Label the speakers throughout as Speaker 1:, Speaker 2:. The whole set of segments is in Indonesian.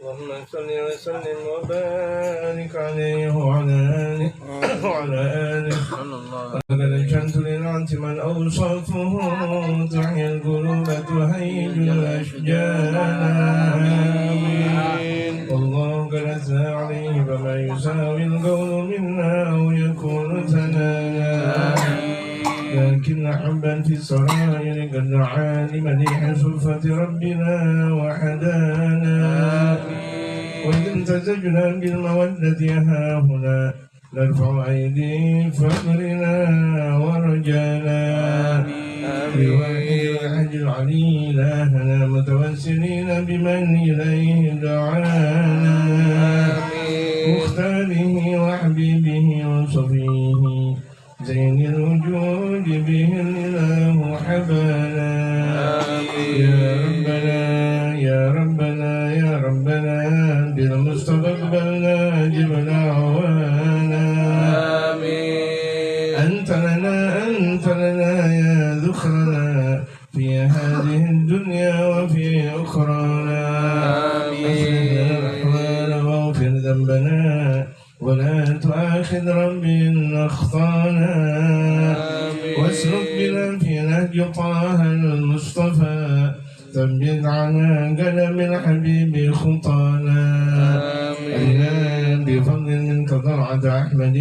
Speaker 1: اللهم صل وسلم وبارك عليه وعلى آله لقد جنت للعنت من أوصافه تحيي القلوب تهيج الأشجار والله قد أثنى عليه فما يساوي القول منا أو يكون ثنايا لكن حبا في السرائر قد دعاني مديح صفة ربنا وحدانا وإذ امتزجنا بالمودة ها هنا نرفع أيدي فقرنا ورجانا بواحد الأحد العلي إلهنا متوسلين بمن إليه دعانا مختاره وحبيبه وصفيه زين الوجود به الإله حبانا يا ربنا يا ربنا بالمصطفى اقبلنا جبنا عوانا أنت لنا يا ذخرنا في هذه الدنيا وفي أخرانا أصلح الأحوال واغفر ذنبنا ولا تؤاخذ ربي إن أخطانا واسلك بنا في نهج طه المصطفى ثبت على قدم الحبيب خطانا أرنا بفضل منك طلعة أحمد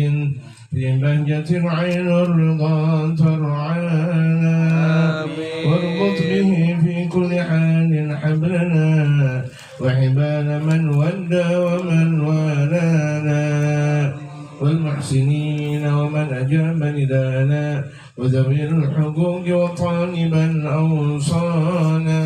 Speaker 1: في بهجة عين الرضا ترعانا واربط به في كل حال حبلنا وحبال من ودى ومن والانا والمحسنين ومن أجاب ندانا وذوي الحقوق وطالبا أوصانا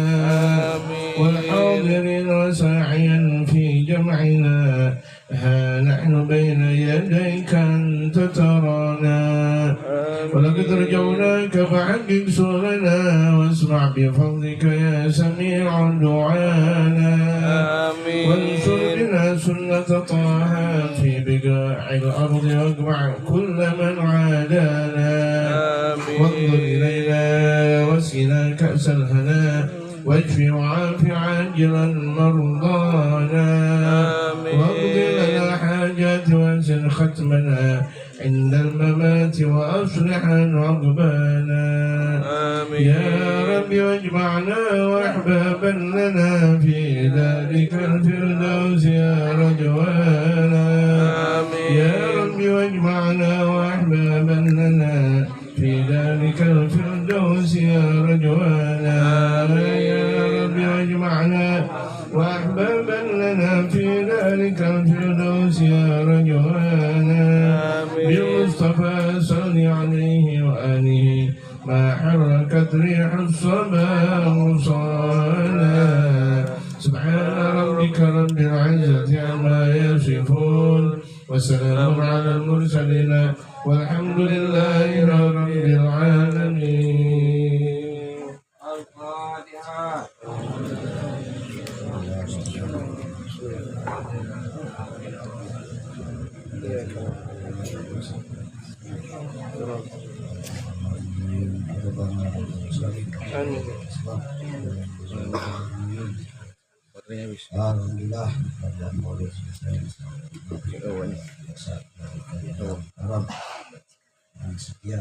Speaker 1: والحاضرين وساعيا في جمعنا ها نحن بين يديك أنت ترانا ولقد رجوناك فحقق سؤلنا واسمع بفضلك يا سميع دعانا وانشر بنا سنة طه في بقاع الأرض واجمع كل من عادانا وانظر إلينا واسقنا كأس الهنا واشفي وعاف عاجلا مرضانا واقض لنا حاجات وانزل ختمنا عند الممات وأصلح عقبانا يا رب واجمعنا وأحبابا لنا في ذلك الفردوس يا رجوانا يا رب واجمعنا وأحبابا لنا في ذلك الفردوس يا رجوانا يا رب واجمعنا وأحبابا لنا في ذلك الفردوس يا رجوانا بالمصطفى صل عليه وآله ما حركت ريح الصبا مصانا سبحان ربك رب العزة عما يصفون وسلام على المرسلين والحمد لله رب العالمين. الفاتحة.
Speaker 2: Alhamdulillah pada mulai Arab dan setia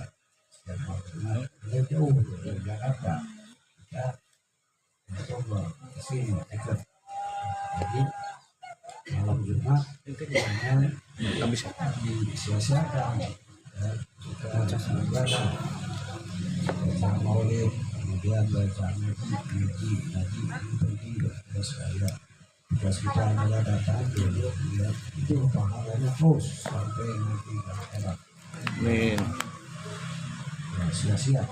Speaker 2: setiap waktunya kita jauh dari Jakarta kita coba kesini dekat jadi malam Jumat hanya disia-siakan kita ibadah baca maulid kemudian baca ngaji ini penting buat saya tugas kita adalah datang dulu ya itu pahalanya terus sampai nanti akhirat.
Speaker 3: Amin.
Speaker 2: Ya, sia-sia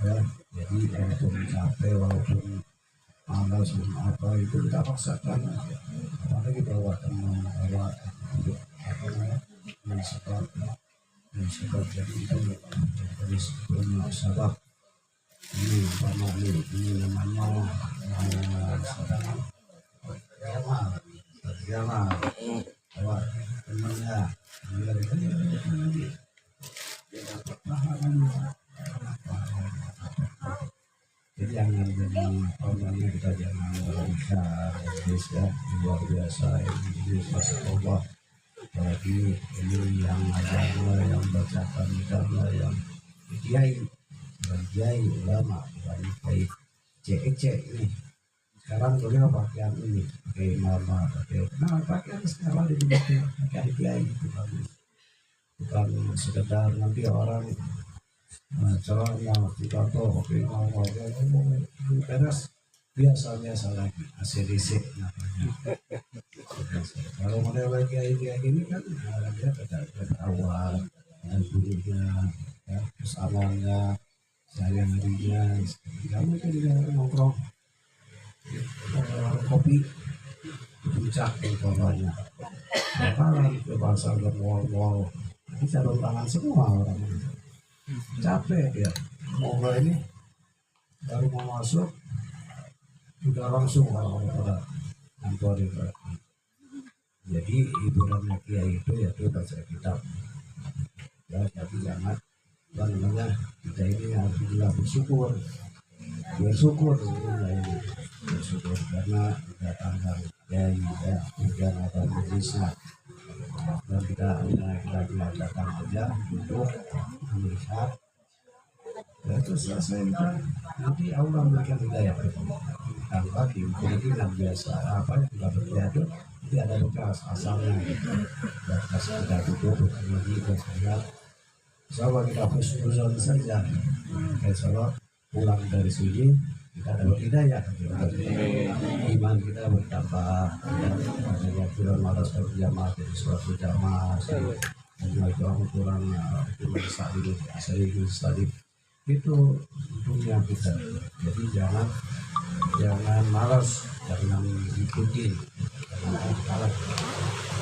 Speaker 2: ya jadi walaupun capek walaupun malas apa itu kita paksakan apalagi bawa teman bawa apa namanya mensupport jadi itu harus punya sabab ini sama ini namanya Jamal bawa temannya jadi jangan jadi namanya kita jangan bisa ya luar biasa ini masya Allah apalagi ini yang agama yang bacakan agama yang kiai ulama dari kiai cek ini sekarang beliau pakaian ini pakai mama pakaian sekarang itu pakaian kiai itu bagus bukan sekedar nanti orang celana tidak tahu oke mau beres biasa lagi ACDC namanya kalau model kayak gini kan dia pada awal dan bunyinya ya, terus awalnya saya harinya kamu kan juga nongkrong kopi puncak umpamanya bakalan ke pasar ke mall ini sarung tangan semua orang capek dia mau ini baru mau masuk udah langsung orang pada kantor itu jadi hiburannya kiai itu yaitu baca kitab ya tapi jangan apa namanya kita ini alhamdulillah bersyukur ini bersyukur karena datangkan kiai ya kemudian ada majelisnya dan kita datang saja untuk melihat ya itu selesai nanti Allah memberikan hidayah tanpa dimungkinkan biasa apa yang tidak terjadi nanti ada bekas asalnya bekas kita tutup lagi bersama sama kita husnuzon saja kalau pulang dari sini kita dapat hidayah iman kita bertambah adanya kurang malas berjamaah dari suatu jamaah dan kurang sering tadi itu dunia kita jadi jangan malas jangan ikutin jangan kalah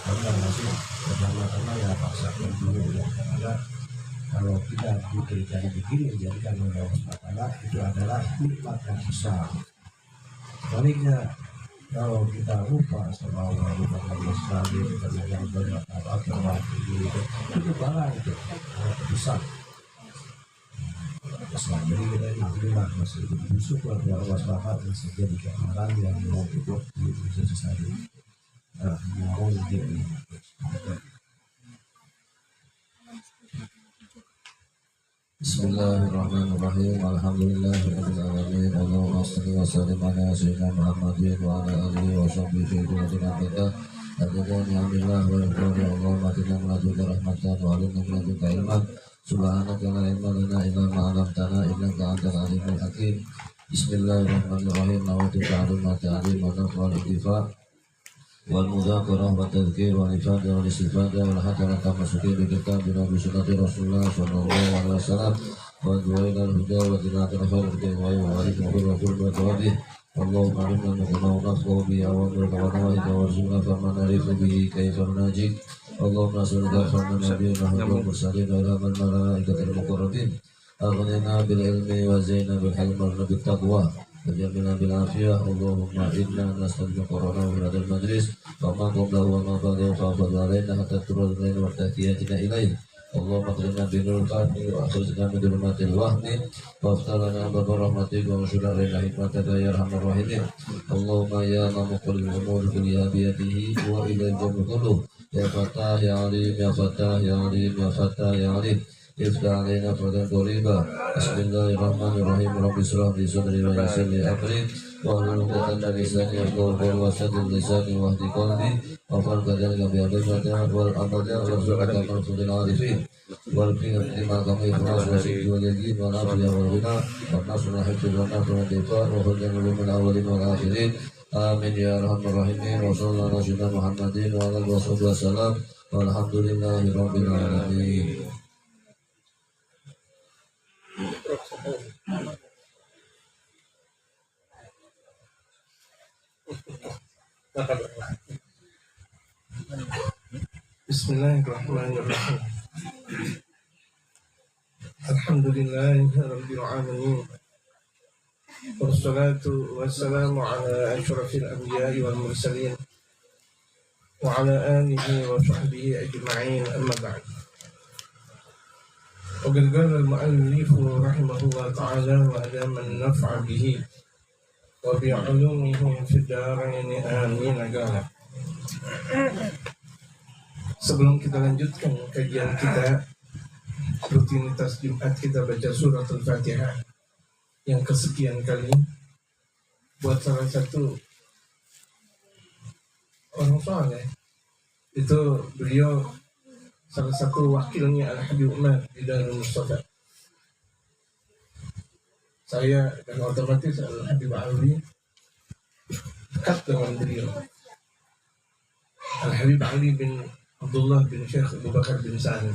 Speaker 2: karena masih pertama ya paksakan dulu ya kalau kita diberikan begini jadikan oleh Allah itu adalah nikmat yang besar sebaliknya kalau kita lupa sama Allah lupa sama sekali karena yang banyak apa itu barang itu besar jadi kita alhamdulillah masih bersyukur kepada Allah SWT yang menjadikan orang yang mau hidup di Indonesia sehari mau hidup ini.
Speaker 3: Bismillahirrahmanirrahim. Alhamdulillahirabbil alamin. Allahumma shalli wa sallim ala sayyidina Muhammadin wa ala alihi wa sahbihi wa sallam. Alhamdulillah wa Allahumma atina min ladunka rahmatan wa alimna min ladunka ilman. Subhanaka la ilma lana illa ma 'allamtana innaka antal alimul hakim. Bismillahirrahmanirrahim. Nawaitu ta'alluma ta'lim wa naf'al ittifa wal mudzakarah wa tadhkir wal ifada wal istifada wal hadara kama suki bi kitab Nabi sunnati Rasulullah sallallahu alaihi wasallam wa duwaina al huda wa dinatul khair wa alaikum wa rahmatullahi wallahu alimna wa nafsu bi awamir wa nawahi wa sunna fa man arifu bihi kayfa najid Allahumma salli ala nabiyyina Muhammad wa sallim ala malaikatil muqarrabin aghnina bil ilmi wa zaina bil hilmi wa bit taqwa وجمعنا بالعافية اللهم إنا نستغفرك ربنا في هذا المجلس وما قبله وما بعده فاعف علينا حتى ترد إلينا وتأتياتنا إليه اللهم اكرمنا بنور الفهم واخرجنا من ظلمات الوهم وافتح لنا باب رحمتك وانشر علينا حكمتك يا ارحم الراحمين اللهم يا من مقلب الامور كلها بيده والى الجمع كله يا فتاح يا عليم يا فتاح يا عليم يا فتاح يا عليم افتح علينا فتحا قريبا بسم الله الرحمن الرحيم رب اشرح لي صدري ويسر لي امري واحلل عقدة من لساني يفقهوا قولي وسدد لساني واهد قلبي وفرق ذلك بأدبنا والأمل وارزقك من فضل العارفين والقنا بما كم إخلاص وصدق واليقين والعافية والغنى والنصر والحفظ والنصر والدفاع وخذ من الأولين والآخرين آمين يا أرحم الراحمين وصلى الله على سيدنا محمد وعلى آله وصحبه وسلم والحمد لله رب العالمين.
Speaker 1: Bismillahirrahmanirrahim. Alhamdulillahi rabbil alamin. Wassalatu wassalamu ala asyrafil anbiya'i wal mursalin wa ala alihi wa sahbihi ajma'in, amma ba'd. Wa qad qala al-mu'allif rahimahullah ta'ala wa adama an-naf'a bihi wa bi'ulumihi fid darain amin. Sebelum kita lanjutkan kajian kita, rutinitas Jumat kita baca surat Al-Fatihah yang kesekian kali, buat salah satu orang soleh, itu beliau salah satu wakilnya Al-Habib Umar di Darul Mustafa. Saya dan otomatis Al-Habib Ali dekat dengan beliau. Al-Habib Ali bin Abdullah bin Syekh Abu Bakar bin Sa'ad.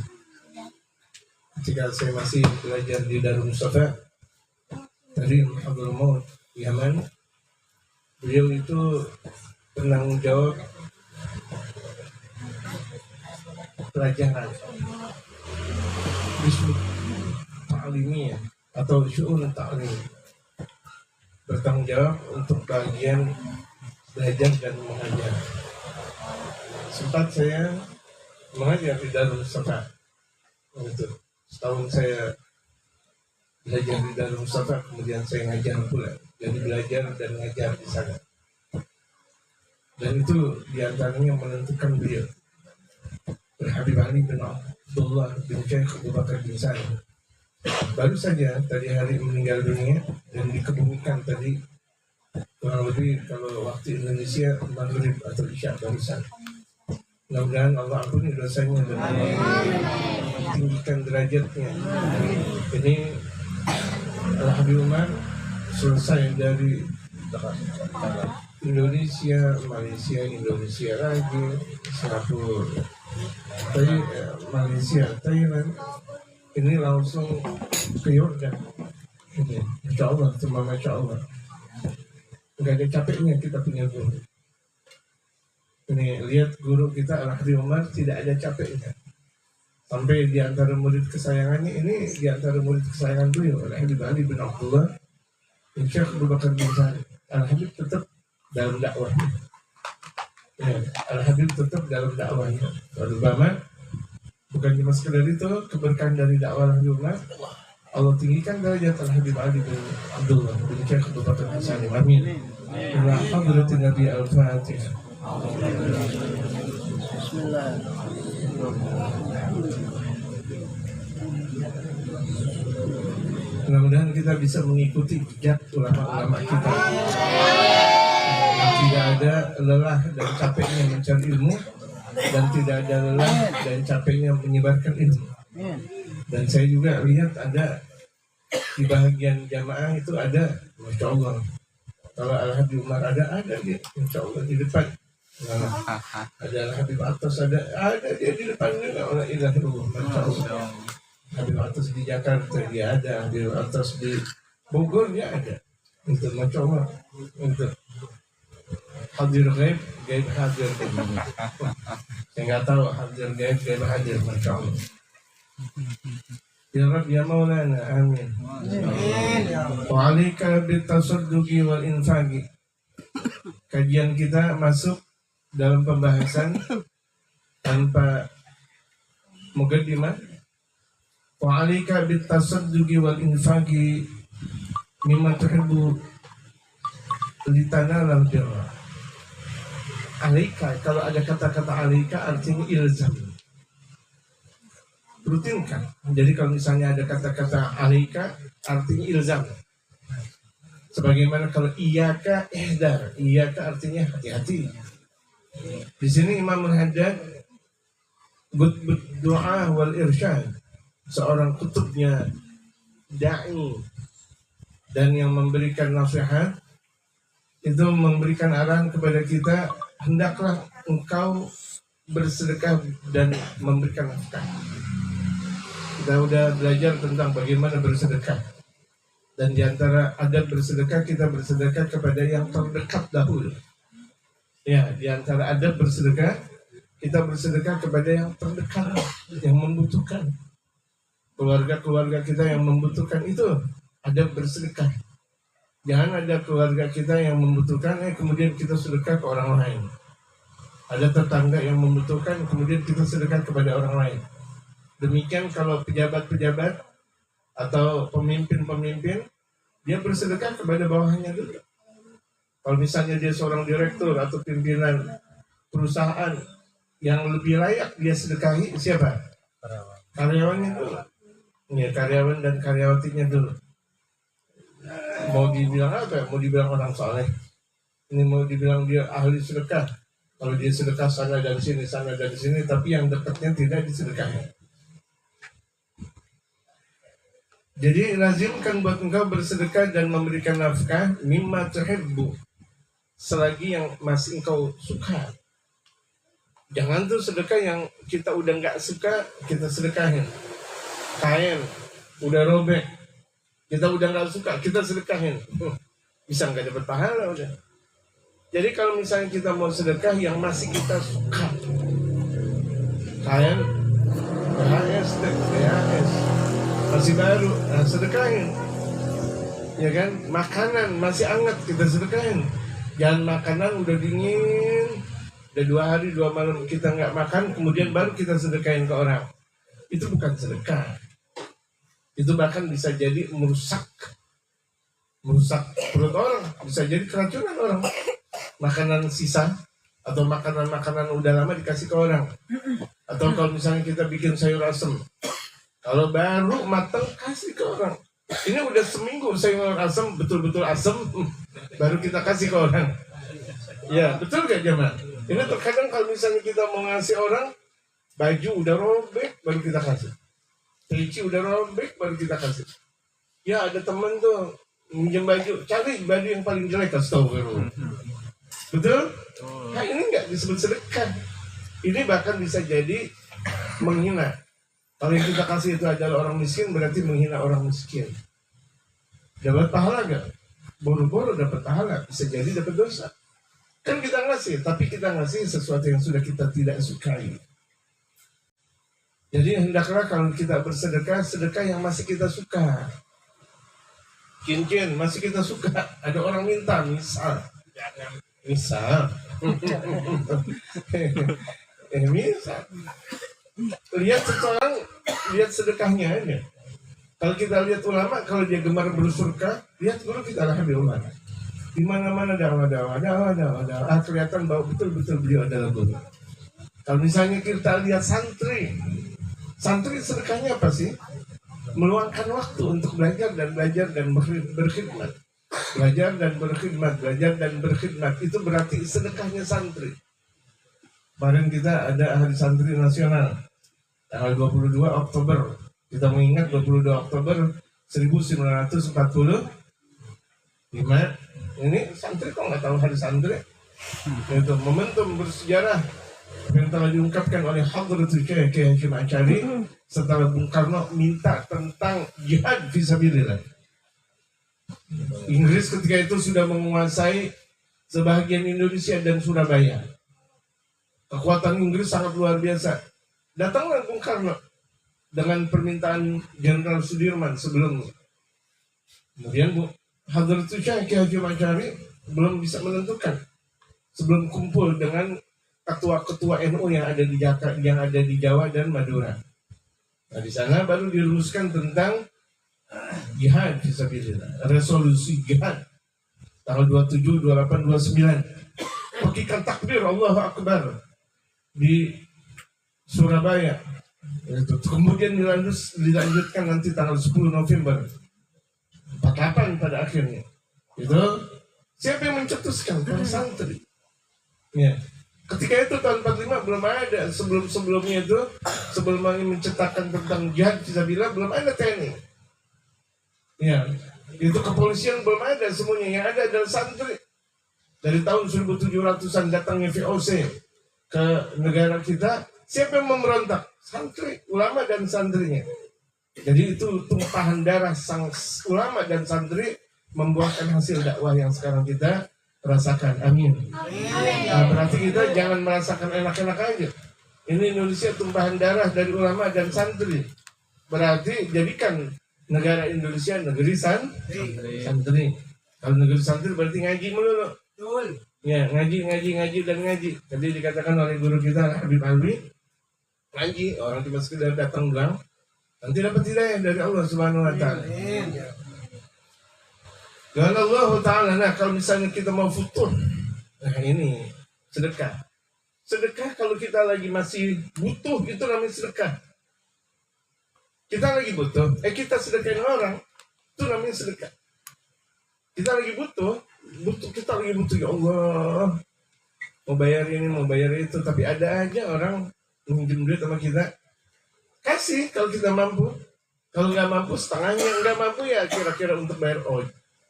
Speaker 1: Ketika saya masih belajar di Darul Mustafa dari Muhammadul Maut Yaman, beliau itu penanggung jawab pelajaran Bismillah Ta'limiyah atau Syu'un Ta'lim, bertanggung jawab untuk bagian belajar dan mengajar. Sempat saya mengajar di Darul Mustafa. Itu setahun saya belajar di Darul Mustafa, kemudian saya ngajar pula. Jadi belajar dan ngajar di sana. Dan itu diantaranya menentukan beliau, Habib Ali bin Abdullah bin Syekh Abu Bakar bin Sa'ad. Baru saja tadi hari meninggal dunia dan dikebumikan tadi kurang lebih kalau waktu Indonesia maghrib atau isya barusan. Mudah-mudahan Allah ampuni dosanya dan Allah tinggikan derajatnya. Ini Al-Habib Umar selesai dari Indonesia, Malaysia, Indonesia lagi, Singapura, Malaysia, Thailand. Ini langsung ke Yordan. Ini, Masya Allah, cuma Masya Allah. Gak ada capeknya kita punya guru. Ini lihat guru kita Al-Habib Umar tidak ada capeknya. Sampai di antara murid kesayangannya ini, di antara murid kesayangan beliau Al-Habib Ali bin Abdullah bin Syekh Abu Bakar bin Sa'ad. Al-Habib tetap dalam dakwahnya. Ya, Al-Habib tetap dalam dakwahnya. Terutama bukan cuma sekedar itu, keberkahan dari dakwah Al-Habib Umar, Allah tinggikan derajat Al-Habib Ali bin Abdullah bin Syekh Abu Bakar bin Sa'ad. Amin. Ila hadratin Nabi Al-Fatihah.
Speaker 4: Bismillah.
Speaker 1: Mudah-mudahan kita bisa mengikuti jejak ulama-ulama kita. Tidak ada lelah dan capeknya mencari ilmu, dan tidak ada lelah dan capeknya menyebarkan ilmu. Dan saya juga lihat ada di bahagian jamaah itu ada, Masya Allah. Kalau Al-Habib Umar ada dia, Masya Allah di depan. Nah, ada Al-Habib atas, ada dia di depan juga. Orang ilahi Allah, Masya Allah. Habib atas di Jakarta dia ada, Habib atas di Bogor dia ada. Untuk Masya Allah, untuk hadir gaib hadir. Saya nggak tahu hadir gaib hadir, Masya Allah. Ya Rabb ya Maulana, amin. Wa alaika bitasadduqi wal infaqi. Kajian kita masuk dalam pembahasan tanpa muqaddimah. Wa alaika bitasadduqi wal infaqi mimma tuhibbu litanalal birra. Alaika, kalau ada kata-kata alaika artinya ilzam. Rutinkan. Jadi kalau misalnya ada kata-kata alaika artinya ilzam. Sebagaimana kalau iyaka ihdar, iyaka artinya hati-hati. Di sini Imam Al-Haddad doa wal irsyad, seorang kutubnya da'i dan yang memberikan nasihat, itu memberikan arahan kepada kita, hendaklah engkau bersedekah dan memberikan nafkah. Kita udah belajar tentang bagaimana bersedekah. Dan di antara adab bersedekah, kita bersedekah kepada yang terdekat dahulu. Ya, di antara adab bersedekah, kita bersedekah kepada yang terdekat, yang membutuhkan. Keluarga-keluarga kita yang membutuhkan, itu adab bersedekah. Jangan ada keluarga kita yang membutuhkan, kemudian kita sedekah ke orang lain. Ada tetangga yang membutuhkan, kemudian kita sedekah kepada orang lain. Demikian kalau pejabat-pejabat atau pemimpin-pemimpin, dia bersedekah kepada bawahannya dulu. Kalau misalnya dia seorang direktur atau pimpinan perusahaan yang lebih layak dia sedekahi, siapa? Karyawannya dulu. Ya, karyawan dan karyawatinya dulu. Mau dibilang apa? Mau dibilang orang soleh. Ini mau dibilang dia ahli sedekah. Kalau dia sedekah sana dan sini, tapi yang dekatnya tidak disedekahi. Jadi lazimkan buat engkau bersedekah dan memberikan nafkah mimma tuhibbu, selagi yang masih engkau suka. Jangan tuh sedekah yang kita udah nggak suka kita sedekahin. Kain udah robek, kita udah nggak suka kita sedekahin. Bisa nggak dapat pahala udah. Jadi kalau misalnya kita mau sedekah yang masih kita suka, kain BHS masih baru, nah sedekahin. Ya kan, makanan masih hangat kita sedekahin. Jangan makanan udah dingin, udah 2 hari 2 malam kita nggak makan, kemudian baru kita sedekahin ke orang. Itu bukan sedekah. Itu bahkan bisa jadi merusak perut orang, bisa jadi keracunan orang. Makanan sisa atau makanan udah lama dikasih ke orang. Atau kalau misalnya kita bikin sayur asem, kalau baru matang kasih ke orang. Ini udah seminggu sayur asem betul-betul asem, baru kita kasih ke orang. Ya betul gak jemaah? Ini terkadang kalau misalnya kita mau ngasih orang, baju udah robek baru kita kasih, peci udah robek baru kita kasih. Ya ada temen tuh minjem baju, cari baju yang paling jelek, astagfirullah. Betul? Nah ini nggak disebut sedekah. Ini bahkan bisa jadi menghina. Kalau yang kita kasih itu adalah orang miskin, berarti menghina orang miskin. Dapat pahala gak? Boro-boro dapat pahala, bisa jadi dapat dosa. Kan kita ngasih, tapi kita ngasih sesuatu yang sudah kita tidak sukai. Jadi hendaklah kalau kita bersedekah, sedekah yang masih kita suka. Cincin masih kita suka. Ada orang minta, misal. Misal. Lihat seseorang, lihat sedekahnya aja. Kalau kita lihat ulama, kalau dia gemar bersurga, lihat guru kita lah ulama. Di mana-mana dakwah. Kelihatan bahwa betul-betul beliau adalah guru. Kalau misalnya kita lihat santri sedekahnya apa sih? Meluangkan waktu untuk belajar dan berkhidmat. Belajar dan berkhidmat, itu berarti sedekahnya santri. Kemarin kita ada Hari Santri Nasional tanggal 22 Oktober. Kita mengingat 22 Oktober 1945. Ini santri kok nggak tahu Hari Santri? Itu momentum bersejarah yang telah diungkapkan oleh Hadratul Kiai Hasyim Asy'ari setelah Bung Karno minta tentang jihad fisabilillah. Inggris ketika itu sudah menguasai sebahagian Indonesia dan Surabaya. Kekuatan Inggris sangat luar biasa. Datanglah Bung Karno dengan permintaan Jenderal Sudirman sebelumnya. Kemudian Hadratus Syekh Kiai Haji Masyari belum bisa menentukan sebelum kumpul dengan ketua-ketua NU yang ada di Jakarta, yang ada di Jawa dan Madura. Nah, di sana baru dirumuskan tentang jihad fisabilillah, resolusi jihad tanggal 27, 28, 29. Pakikan takbir Allahu Akbar di Surabaya. Itu. Kemudian dilanjutkan nanti tanggal 10 November 48 pada akhirnya. Itu siapa yang mencetuskan? Para santri. Ya. Ketika itu tahun 45 belum ada, sebelumnya itu sebelum mencetakkan tentang jihad fisabilillah belum ada TNI. Ya, itu kepolisian belum ada semuanya, yang ada adalah santri. Dari tahun 1700-an datangnya VOC ke negara kita, siapa yang memberontak? Santri, ulama dan santrinya. Jadi itu tumpahan darah sang ulama dan santri membuahkan hasil dakwah yang sekarang kita rasakan. Amin. Nah, berarti kita jangan merasakan enak-enak aja. Ini Indonesia tumpahan darah dari ulama dan santri. Berarti jadikan negara Indonesia negeri santri. Kalau negeri santri berarti ngaji melulu. Ya, ngaji dan ngaji. Tadi dikatakan oleh guru kita Habib Alwi, ngaji orang cuma sekedar datang doang, nanti dapat hidayah dari Allah Subhanahu Wa Taala. Kalau Allah Taala, nah kalau misalnya kita mau futur, nah ini sedekah. Sedekah kalau kita lagi masih butuh itu namanya sedekah. Kita lagi butuh, kita sedekahin orang, itu namanya sedekah. Kita lagi butuh, kita lagi butuh, ya Allah, mau bayar ini, mau bayar itu, tapi ada aja orang minjem duit sama kita, kasih kalau kita mampu. Kalau nggak mampu setengahnya, nggak mampu ya kira-kira untuk bayar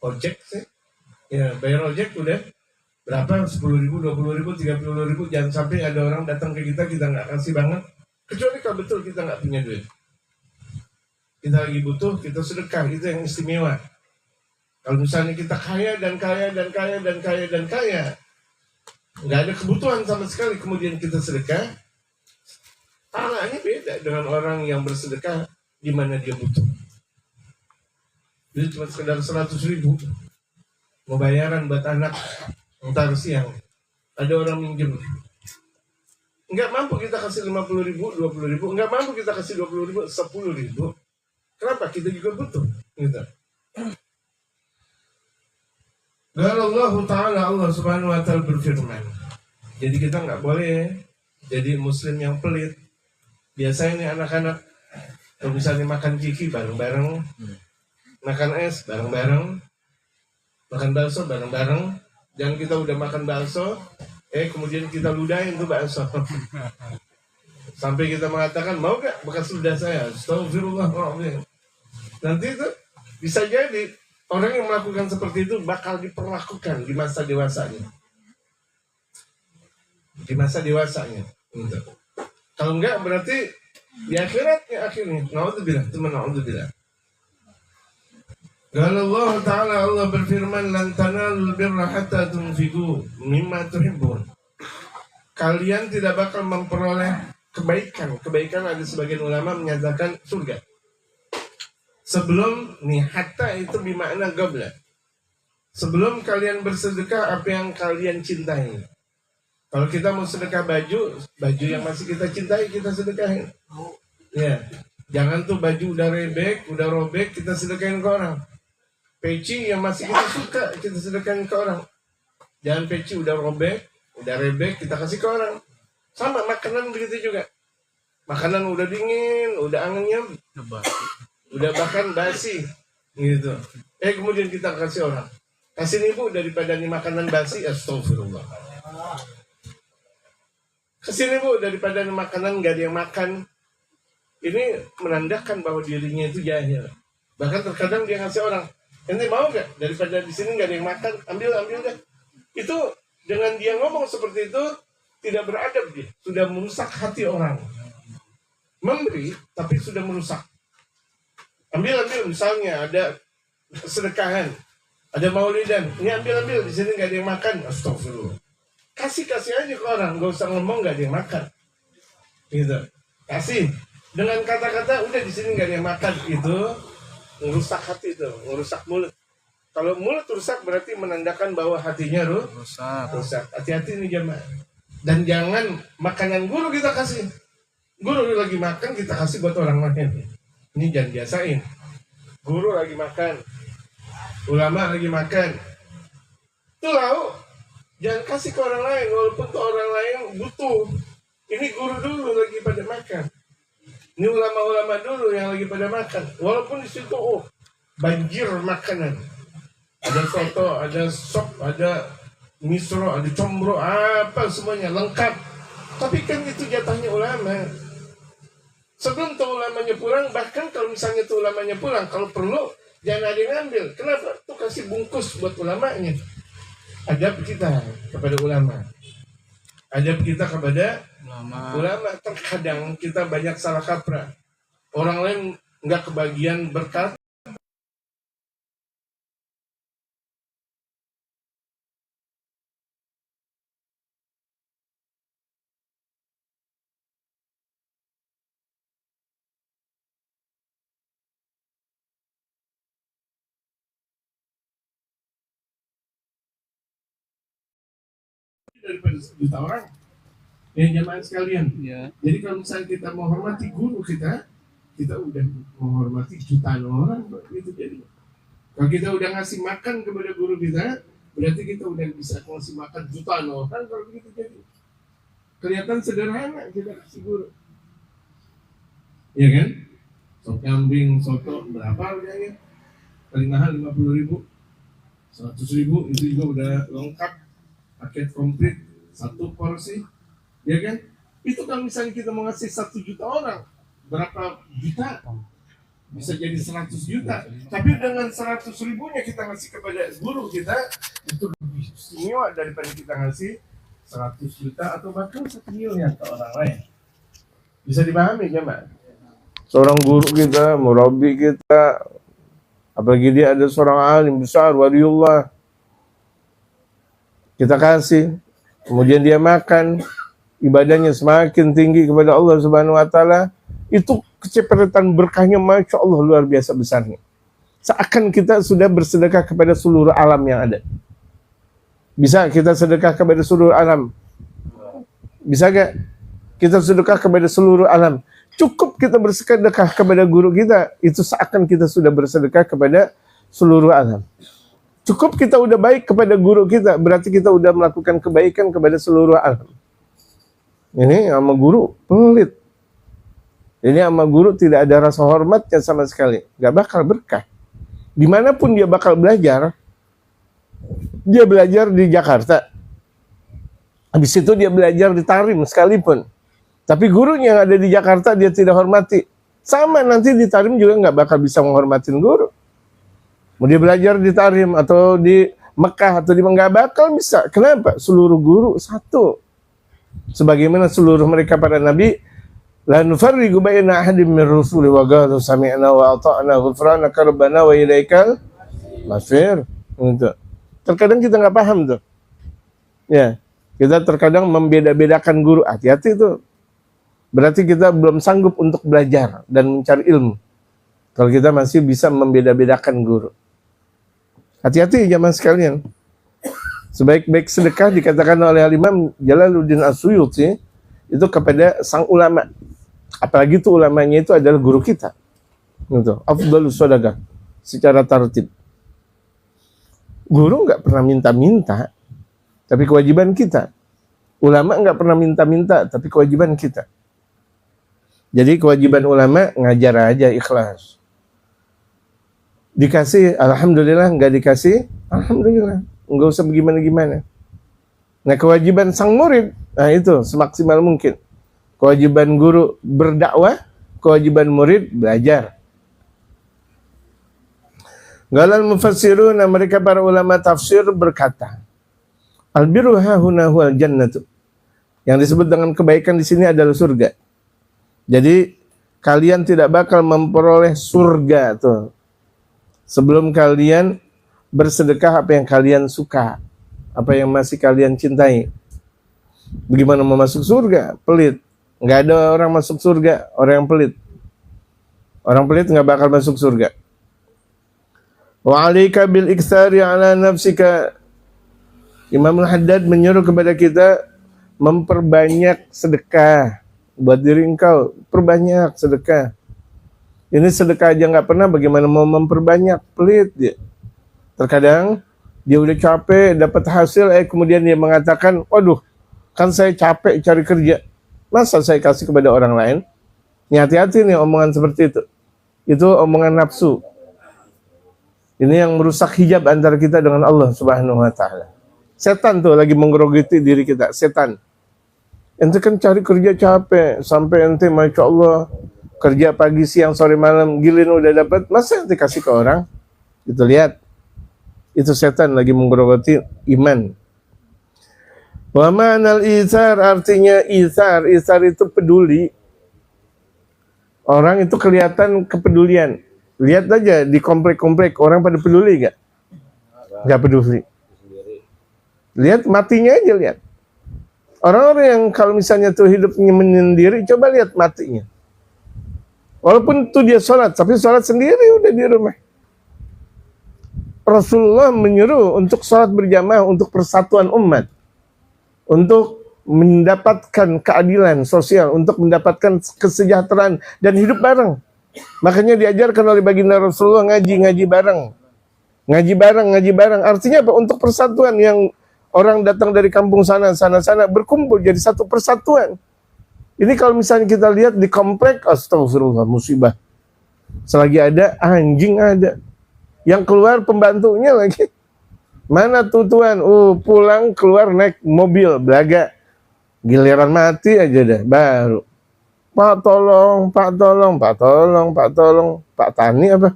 Speaker 1: ojek sih. Ya bayar ojek udah berapa? 10.000, 20.000, 30.000. Jangan sampai ada orang datang ke kita nggak kasih banget. Kecuali kalau betul kita nggak punya duit. Kita lagi butuh, kita sedekah, itu yang istimewa. Kalau misalnya kita kaya, nggak ada kebutuhan sama sekali, kemudian kita sedekah, pahalanya beda dengan orang yang bersedekah di mana dia butuh. Jadi cuma sekedar 100.000 mau bayaran buat anak ntar siang, ada orang minjem, nggak mampu kita kasih 50.000, 20.000, nggak mampu kita kasih 20.000, 10.000. Kenapa? Kita juga butuh. Gitu. Allah Ta'ala, Allah Subhanahu Wa Ta'ala berfirman. Jadi kita nggak boleh jadi muslim yang pelit. Biasanya nih anak-anak kalau misalnya makan ciki bareng-bareng, makan es bareng-bareng, makan bakso bareng-bareng. Jangan kita udah makan bakso, kemudian kita ludahin tuh bakso. Sampai kita mengatakan, mau gak bekas ludah saya? Astagfirullahaladzim. Nanti itu bisa jadi orang yang melakukan seperti itu bakal diperlakukan di masa dewasanya. Di masa dewasanya. Gitu. Kalau enggak berarti di akhiratnya akhirnya. Na'udzubillah, teman na'udzubillah. Kalau Allah Ta'ala, Allah berfirman, lan tanalul birra hatta tunfiqu mimma tuhibbun. Kalian tidak bakal memperoleh kebaikan. Kebaikan ada sebagian ulama menyatakan surga. Sebelum hatta itu bermakna qabla. Sebelum kalian bersedekah apa yang kalian cintai. Kalau kita mau sedekah baju yang masih kita cintai kita sedekahin. Ya, jangan tuh baju udah robek kita sedekahin ke orang. Peci yang masih kita suka kita sedekahin ke orang. Jangan peci udah robek, udah rebek kita kasih ke orang. Sama makanan begitu juga. Makanan udah dingin, udah anginnya, udah bahkan basi, gitu. Kemudian kita kasih orang. Kasih nih bu, daripada nih makanan basi, astagfirullah. Kasih nih bu, daripada nih makanan nggak ada yang makan. Ini menandakan bahwa dirinya itu jahil. Bahkan terkadang dia ngasih orang, ente mau nggak? Daripada di sini nggak ada yang makan, ambil deh. Itu dengan dia ngomong seperti itu tidak beradab dia, sudah merusak hati orang. Memberi tapi sudah merusak. Ambil misalnya ada sedekahan, ada maulidan, ini ambil di sini nggak ada yang makan, astagfirullah. Kasih aja ke orang, nggak usah ngomong nggak ada yang makan, gitu. Kasih. Dengan kata-kata udah di sini nggak ada yang makan, itu ngerusak hati, itu ngerusak mulut. Kalau mulut rusak berarti menandakan bahwa hatinya rusak. Hati-hati nih jemaah. Dan jangan makanan guru kita kasih. Guru lagi makan kita kasih buat orang lain. Ini jangan biasain. Guru lagi makan, ulama lagi makan, itu lauk jangan kasih ke orang lain walaupun tuh orang lain butuh. Ini guru dulu lagi pada makan, ini ulama-ulama dulu yang lagi pada makan, walaupun di situ banjir makanan, ada soto, ada sop, ada misro, ada combro, apa semuanya lengkap, tapi kan itu jatahnya ulama. Sebelum tuh ulamanya pulang, bahkan kalau misalnya tuh ulamanya pulang, kalau perlu jangan ada yang ngambil. Kenapa? Tuh kasih bungkus buat ulamanya. Adab kita kepada ulama, adab kita kepada ulama. Terkadang kita banyak salah kaprah, orang lain nggak kebagian berkat. Daripada 1 juta orang yang jamaah sekalian. Jadi kalau misalnya kita menghormati guru kita udah menghormati jutaan orang. Gitu. Jadi kalau kita udah ngasih makan kepada guru kita, berarti kita udah bisa ngasih makan jutaan orang. Kalau begitu jadi kelihatan sederhana kita kasih guru, ya kan? Sop kambing, soto berapa harganya? Paling mahal 50.000, 100.000, itu juga udah lengkap, paket komplit, 1 porsi, ya kan? Itu kalau misalnya kita mau ngasih 1 juta orang, berapa juta? Bisa jadi 100 juta. Tapi dengan 100.000-nya kita ngasih kepada guru kita, itu lebih istimewa daripada kita ngasih 100 juta atau bahkan 1 miliar ke orang lain. Bisa dipahami ya, Mbak? Seorang guru kita, murabi kita, apalagi dia ada seorang alim besar, waliullah, kita kasih, kemudian dia makan, ibadahnya semakin tinggi kepada Allah Subhanahu wa Ta'ala, itu kecepataan berkahnya Masya Allah luar biasa besarnya. Seakan kita sudah bersedekah kepada seluruh alam yang ada. Bisa kita sedekah kepada seluruh alam? Bisa gak kita sedekah kepada seluruh alam? Cukup kita bersedekah kepada guru kita, itu seakan kita sudah bersedekah kepada seluruh alam. Cukup kita udah baik kepada guru kita, berarti kita udah melakukan kebaikan kepada seluruh alam. Ini sama guru pelit. Ini sama guru tidak ada rasa hormatnya sama sekali. Gak bakal berkah. Dimanapun dia bakal belajar, dia belajar di Jakarta. Habis itu dia belajar di Tarim sekalipun. Tapi gurunya yang ada di Jakarta dia tidak hormati. Sama nanti di Tarim juga gak bakal bisa menghormatin guru. Mau dia belajar di Tarim atau di Mekah atau di nggak bakal bisa. Kenapa? Seluruh guru satu. Sebagaimana seluruh mereka para nabi, la nufarriqu baina ahadin min rusuli wa qalu sami'na wa ata'na ghufranaka rabbana wa ilaikal masir. Gitu. Terkadang kita nggak paham tuh. Ya, kita terkadang membeda-bedakan guru. Hati-hati tuh. Berarti kita belum sanggup untuk belajar dan mencari ilmu. Kalau kita masih bisa membeda-bedakan guru. Hati-hati jamaah sekalian. Sebaik-baik sedekah dikatakan oleh Imam Jalaluddin As-Suyuti itu kepada sang ulama. Apalagi itu ulamanya itu adalah guru kita. Gitu. Afdhalus shadaqah secara tartib. Guru nggak pernah minta-minta, tapi kewajiban kita. Ulama nggak pernah minta-minta, tapi kewajiban kita. Jadi kewajiban ulama ngajar aja ikhlas. Dikasih, alhamdulillah, nggak dikasih, alhamdulillah, nggak usah bagaimana-gimana. Nah kewajiban sang murid, nah itu semaksimal mungkin. Kewajiban guru berdakwah, kewajiban murid belajar. Galal mufassirun, mereka para ulama tafsir berkata, al-birru hahuna huwal jannatu. Yang disebut dengan kebaikan di sini adalah surga. Jadi kalian tidak bakal memperoleh surga tuh sebelum kalian bersedekah apa yang kalian suka, apa yang masih kalian cintai. Bagaimana mau masuk surga? Pelit. Nggak ada orang masuk surga, orang yang pelit. Orang pelit nggak bakal masuk surga. Wa 'alaika bil iktsari 'ala nafsika. Imam Al-Haddad menyuruh kepada kita memperbanyak sedekah buat diri engkau, perbanyak sedekah. Ini sedekah aja nggak pernah, bagaimana mau memperbanyak? Pelit dia. Terkadang dia udah capek dapat hasil, kemudian dia mengatakan, waduh, kan saya capek cari kerja, masa saya kasih kepada orang lain? Ini hati-hati nih omongan seperti itu. Itu omongan nafsu. Ini yang merusak hijab antara kita dengan Allah Subhanahu wa Ta'ala. Setan tuh lagi menggerogoti diri kita, setan. Ente kan cari kerja capek, sampai ente Masya Allah kerja pagi, siang, sore, malam, gilin udah dapat, masa ente kasih ke orang? Itu lihat, itu setan lagi menggerogoti iman. Wa ma'nal isar, artinya isar itu peduli. Orang itu kelihatan kepedulian. Lihat aja di komplek-komplek, orang pada peduli gak? Gak peduli. Lihat matinya aja, lihat. Orang-orang yang kalau misalnya tuh hidupnya menyendiri, coba lihat matinya. Walaupun tuh dia sholat, tapi sholat sendiri udah di rumah. Rasulullah menyuruh untuk sholat berjamaah, untuk persatuan umat. Untuk mendapatkan keadilan sosial, untuk mendapatkan kesejahteraan dan hidup bareng. Makanya diajarkan oleh baginda Rasulullah ngaji bareng. Ngaji bareng. Artinya apa? Untuk persatuan, yang orang datang dari kampung sana berkumpul jadi satu persatuan. Ini kalau misalnya kita lihat di komplek, astagfirullah, musibah. Selagi ada, anjing ada. Yang keluar pembantunya lagi. Mana tuh tuan? Pulang keluar naik mobil, belaga. Giliran mati aja dah, baru. Pak tolong. Pak Tani apa?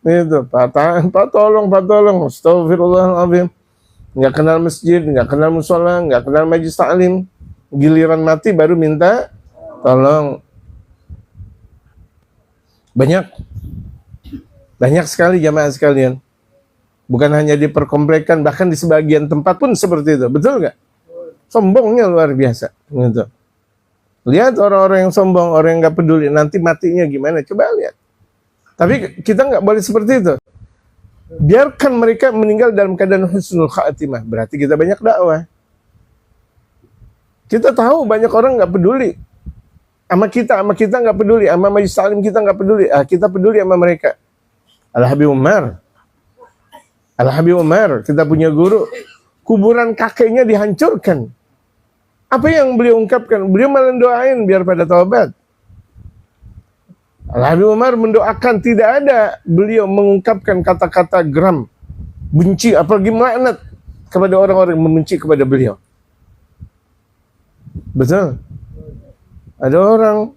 Speaker 1: Itu, Pak tolong. Astagfirullahaladzim. Nggak kenal masjid, nggak kenal musola, nggak kenal majelis taklim. Giliran mati baru minta tolong. Banyak sekali jamaah sekalian. Bukan hanya di perkomplekan, bahkan di sebagian tempat pun seperti itu. Betul nggak? Sombongnya luar biasa. Gitu. Lihat orang-orang yang sombong, orang yang nggak peduli, nanti matinya gimana? Coba lihat. Tapi kita nggak boleh seperti itu. Biarkan mereka meninggal dalam keadaan husnul khatimah. Berarti kita banyak dakwah. Kita tahu banyak orang nggak peduli sama kita nggak peduli, sama majelis taklim kita nggak peduli. Kita peduli sama mereka. Al-Habib Umar, kita punya guru, kuburan kakeknya dihancurkan. Apa yang beliau ungkapkan? Beliau malah doain biar pada taubat. Al-Habib Umar mendoakan, tidak ada beliau mengungkapkan kata-kata geram, benci, apalagi melaknat kepada orang-orang yang membenci kepada beliau. Betul. Ada orang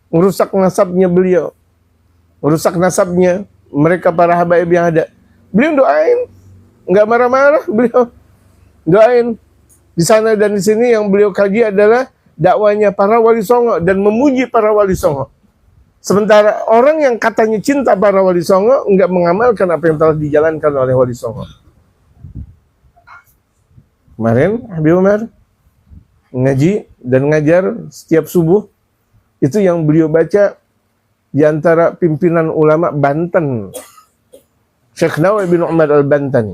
Speaker 1: merusak nasabnya beliau, merusak nasabnya mereka para habaib yang ada. Beliau doain, nggak marah-marah, beliau doain. Di sana dan di sini yang beliau kaji adalah dakwanya para wali songo dan memuji para wali songo. Sementara orang yang katanya cinta para wali songo nggak mengamalkan apa yang telah dijalankan oleh wali songo. Kemarin Habib Umar ngaji dan ngajar setiap subuh, itu yang beliau baca di antara pimpinan ulama Banten, Syekh Nawawi bin Umar al-Bantani,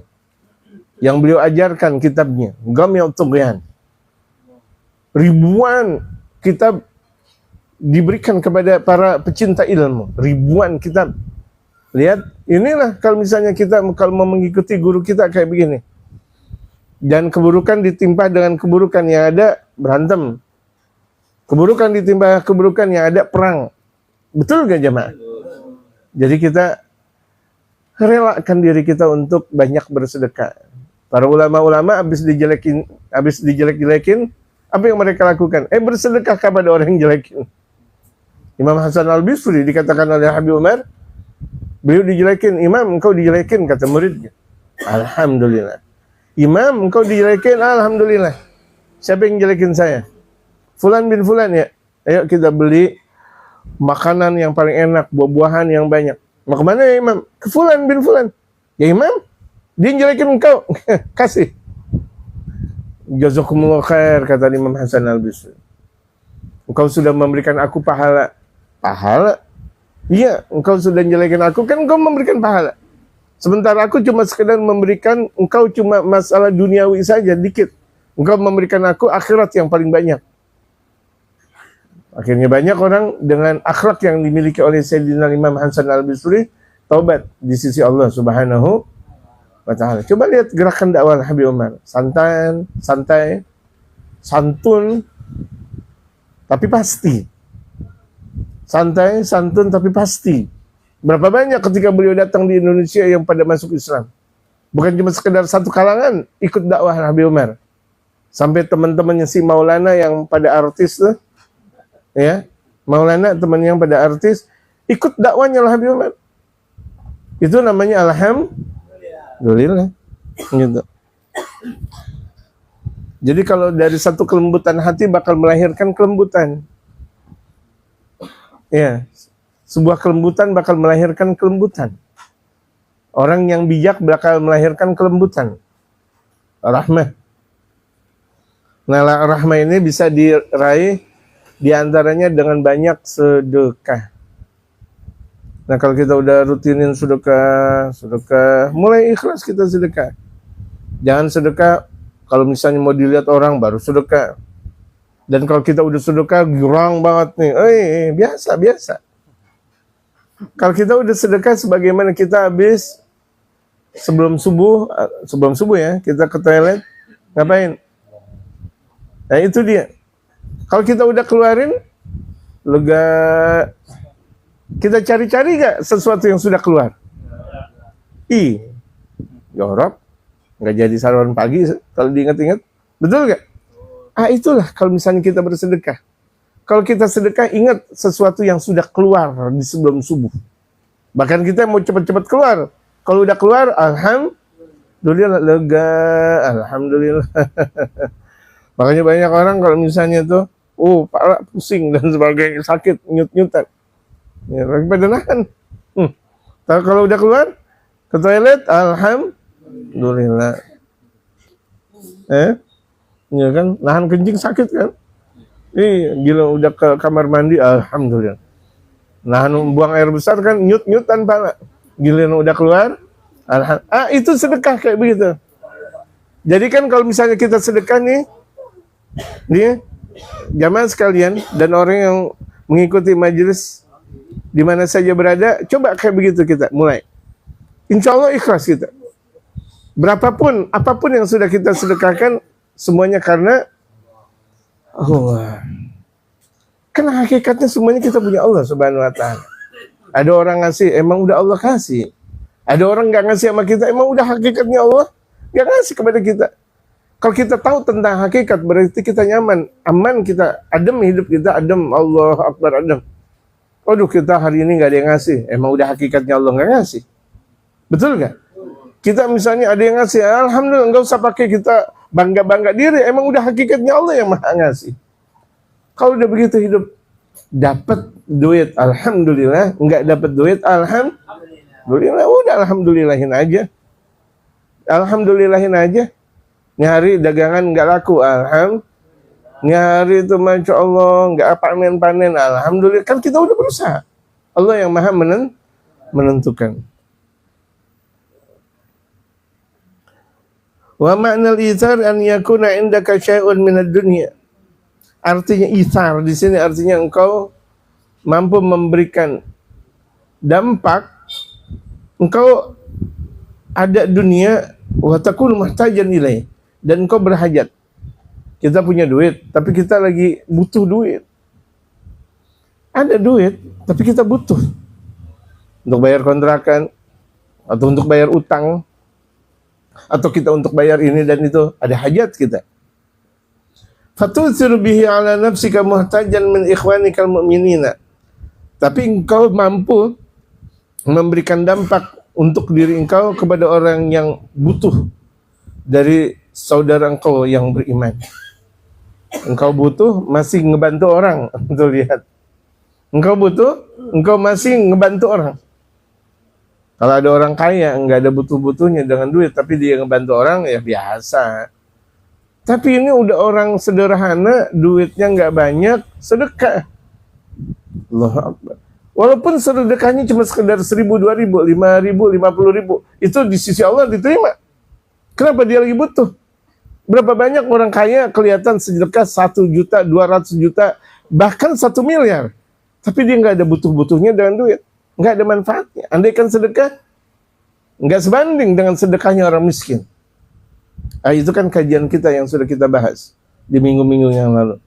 Speaker 1: yang beliau ajarkan kitabnya Ghamiyut Tughyan. Ribuan kitab diberikan kepada para pecinta ilmu, ribuan kitab. Lihat, inilah kalau misalnya kita kalau mau mengikuti guru kita kayak begini. Dan keburukan ditimpa dengan keburukan yang ada, berantem. Keburukan ditimpa keburukan yang ada, perang. Betul gak jemaah? Jadi kita relakan diri kita untuk banyak bersedekah. Para ulama-ulama habis dijelek-jelekin, apa yang mereka lakukan? Bersedekah kepada orang yang jelekin. Imam Hasan al-Bisri dikatakan oleh Habib Umar, beliau dijelekin, Imam engkau dijelekin, kata muridnya. Alhamdulillah. Imam engkau dijelekin, alhamdulillah. Siapa yang jelekin saya? Fulan bin Fulan ya. Ayo kita beli makanan yang paling enak, buah-buahan yang banyak. Mau kemana ya Imam? Ke Fulan bin Fulan. Ya Imam, dia jelekin engkau. Kasih. Jazakumullah khair, kata Imam Hasan al-Bisri. Engkau sudah memberikan aku pahala. Pahala? Iya, engkau sudah jelekin aku, kan engkau memberikan pahala. Sementara aku cuma sekedar memberikan, engkau cuma masalah duniawi saja, dikit. Engkau memberikan aku akhirat yang paling banyak. Akhirnya banyak orang dengan akhlak yang dimiliki oleh Sayyidina Imam Hasan al-Basri taubat di sisi Allah Subhanahu wa ta'ala. Coba lihat gerakan dakwah Habib Umar. Santai, santun, tapi pasti. Santai, santun, tapi pasti. Berapa banyak ketika beliau datang di Indonesia yang pada masuk Islam. Bukan cuma sekedar satu kalangan ikut dakwah Habib Umar. Sampai teman-temannya si Maulana yang pada artis tuh, ya, Maulana teman yang pada artis ikut dakwanya Habib Umar. Itu namanya alhamdulillah. Gitu. Jadi kalau dari satu kelembutan hati bakal melahirkan kelembutan. Ya, sebuah kelembutan bakal melahirkan kelembutan. Orang yang bijak bakal melahirkan kelembutan. Rahmah. Nah, rahmah ini bisa diraih diantaranya dengan banyak sedekah. Nah, kalau kita udah rutinin sedekah, mulai ikhlas kita sedekah. Jangan sedekah kalau misalnya mau dilihat orang baru sedekah. Dan kalau kita udah sedekah girang banget nih, biasa. Kalau kita udah sedekah sebagaimana kita habis sebelum subuh ya, kita ke toilet, ngapain? Nah, itu dia. Kalau kita udah keluarin, lega. Kita cari-cari gak sesuatu yang sudah keluar? Jorok. Gak jadi sarapan pagi kalau diingat-ingat. Betul gak? Itulah kalau misalnya kita bersedekah. Kalau kita sedekah, ingat sesuatu yang sudah keluar di sebelum subuh. Bahkan kita mau cepat-cepat keluar. Kalau udah keluar, alhamdulillah, lega. Alhamdulillah. Makanya banyak orang kalau misalnya tuh, parah, pusing dan sebagainya, sakit, nyut-nyutan. Ya, lagi pada nahan. Kalau udah keluar ke toilet, alhamdulillah. Ya kan, nahan kencing sakit kan? Gila udah ke kamar mandi, alhamdulillah. Nahan buang air besar kan, nyut-nyutan pala. Gila udah keluar, alhamdulillah. Itu sedekah kayak begitu. Jadi kan kalau misalnya kita sedekah nih, jamaah sekalian dan orang yang mengikuti majelis di mana saja berada, coba kayak begitu kita mulai. Insya Allah ikhlas kita. Apapun yang sudah kita sedekahkan, semuanya karena Allah. Karena hakikatnya semuanya kita punya Allah Subhanahu wa ta'ala. Ada orang ngasih, emang udah Allah kasih. Ada orang nggak ngasih sama kita, emang udah hakikatnya Allah nggak ngasih kepada kita. Kalau kita tahu tentang hakikat, berarti kita nyaman, aman kita, adem hidup kita, adem, Allah Akbar, adem. Waduh, kita hari ini nggak ada yang ngasih, emang udah hakikatnya Allah nggak ngasih. Betul nggak? Kita misalnya ada yang ngasih, alhamdulillah, nggak usah pakai kita bangga-bangga diri, emang udah hakikatnya Allah yang maha ngasih. Kalau udah begitu hidup, dapat duit, alhamdulillah, nggak dapat duit, alhamdulillah, udah alhamdulillahin aja. Alhamdulillahin aja. Nyari dagangan nggak laku, nyari itu masya Allah nggak panen, alhamdulillah, kan kita udah berusaha. Allah yang maha menentukan. Wa ma'nal ithar an yakuna indaka syai'un minad dunya. Artinya ithar di sini artinya engkau mampu memberikan dampak, engkau ada dunia wa takunu muhtajan ilaih, dan engkau berhajat. Kita punya duit, tapi kita lagi butuh duit. Ada duit, tapi kita butuh untuk bayar kontrakan, atau untuk bayar utang, atau kita untuk bayar ini dan itu, ada hajat kita. Fatutsiru bihi ala nafsika muhtajan min ikhwanikal mu'minina. Tapi engkau mampu memberikan dampak untuk diri engkau kepada orang yang butuh dari saudara engkau yang beriman. Engkau butuh, masih ngebantu orang. Tuh lihat. Engkau butuh, engkau masih ngebantu orang. Kalau ada orang kaya, nggak ada butuh-butuhnya dengan duit, tapi dia ngebantu orang, ya biasa. Tapi ini udah orang sederhana, duitnya nggak banyak, sedekah. Allahu Akbar. Walaupun sedekahnya cuma sekedar 1.000, 2.000, 5.000, 50.000, itu di sisi Allah diterima. Kenapa dia lagi butuh? Berapa banyak orang kaya kelihatan sedekah 1 juta, 200 juta, bahkan 1 miliar. Tapi dia nggak ada butuh-butuhnya dengan duit. Nggak ada manfaatnya. Andaikan sedekah, nggak sebanding dengan sedekahnya orang miskin. Itu kan kajian kita yang sudah kita bahas di minggu-minggu yang lalu.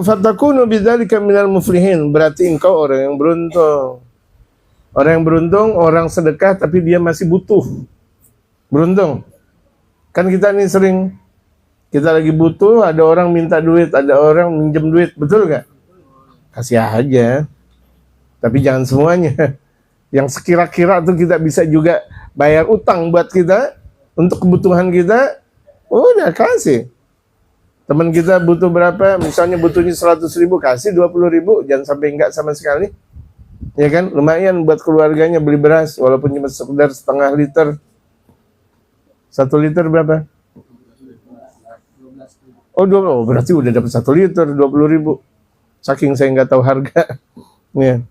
Speaker 1: Fatakunu bidzalika minal muflihin, berarti engkau orang yang beruntung. Orang yang beruntung, orang sedekah tapi dia masih butuh. Beruntung. Kan kita ini sering, kita lagi butuh, ada orang minta duit, ada orang minjem duit, betul gak? Kasih aja. Tapi jangan semuanya. Yang sekira-kira tuh kita bisa juga bayar utang buat kita, untuk kebutuhan kita, udah kasih. Teman kita butuh berapa, misalnya butuhnya 100.000, kasih 20.000, jangan sampai enggak sama sekali. Ya kan, lumayan buat keluarganya beli beras, walaupun cuma sekedar setengah liter. 1 liter berapa? Oh, berarti udah dapat 1 liter, 20.000. Saking saya nggak tahu harga. Ya.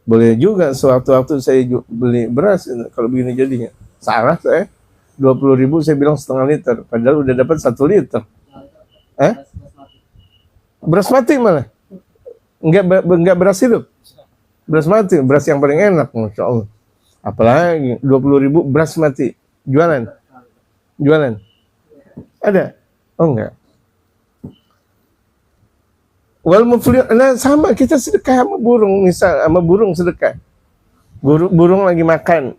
Speaker 1: Boleh juga sewaktu-waktu saya beli beras, kalau begini jadinya. Salah saya. 20.000 saya bilang setengah liter, padahal udah dapat 1 liter. Beras mati malah. Enggak beras hidup. Beras mati, beras yang paling enak, Masya Allah. Apalagi 20.000 beras mati. Jualan? Ada? Oh enggak. Wal muflih, nah sama kita sedekah sama burung, misal sama burung sedekah. Burung lagi makan.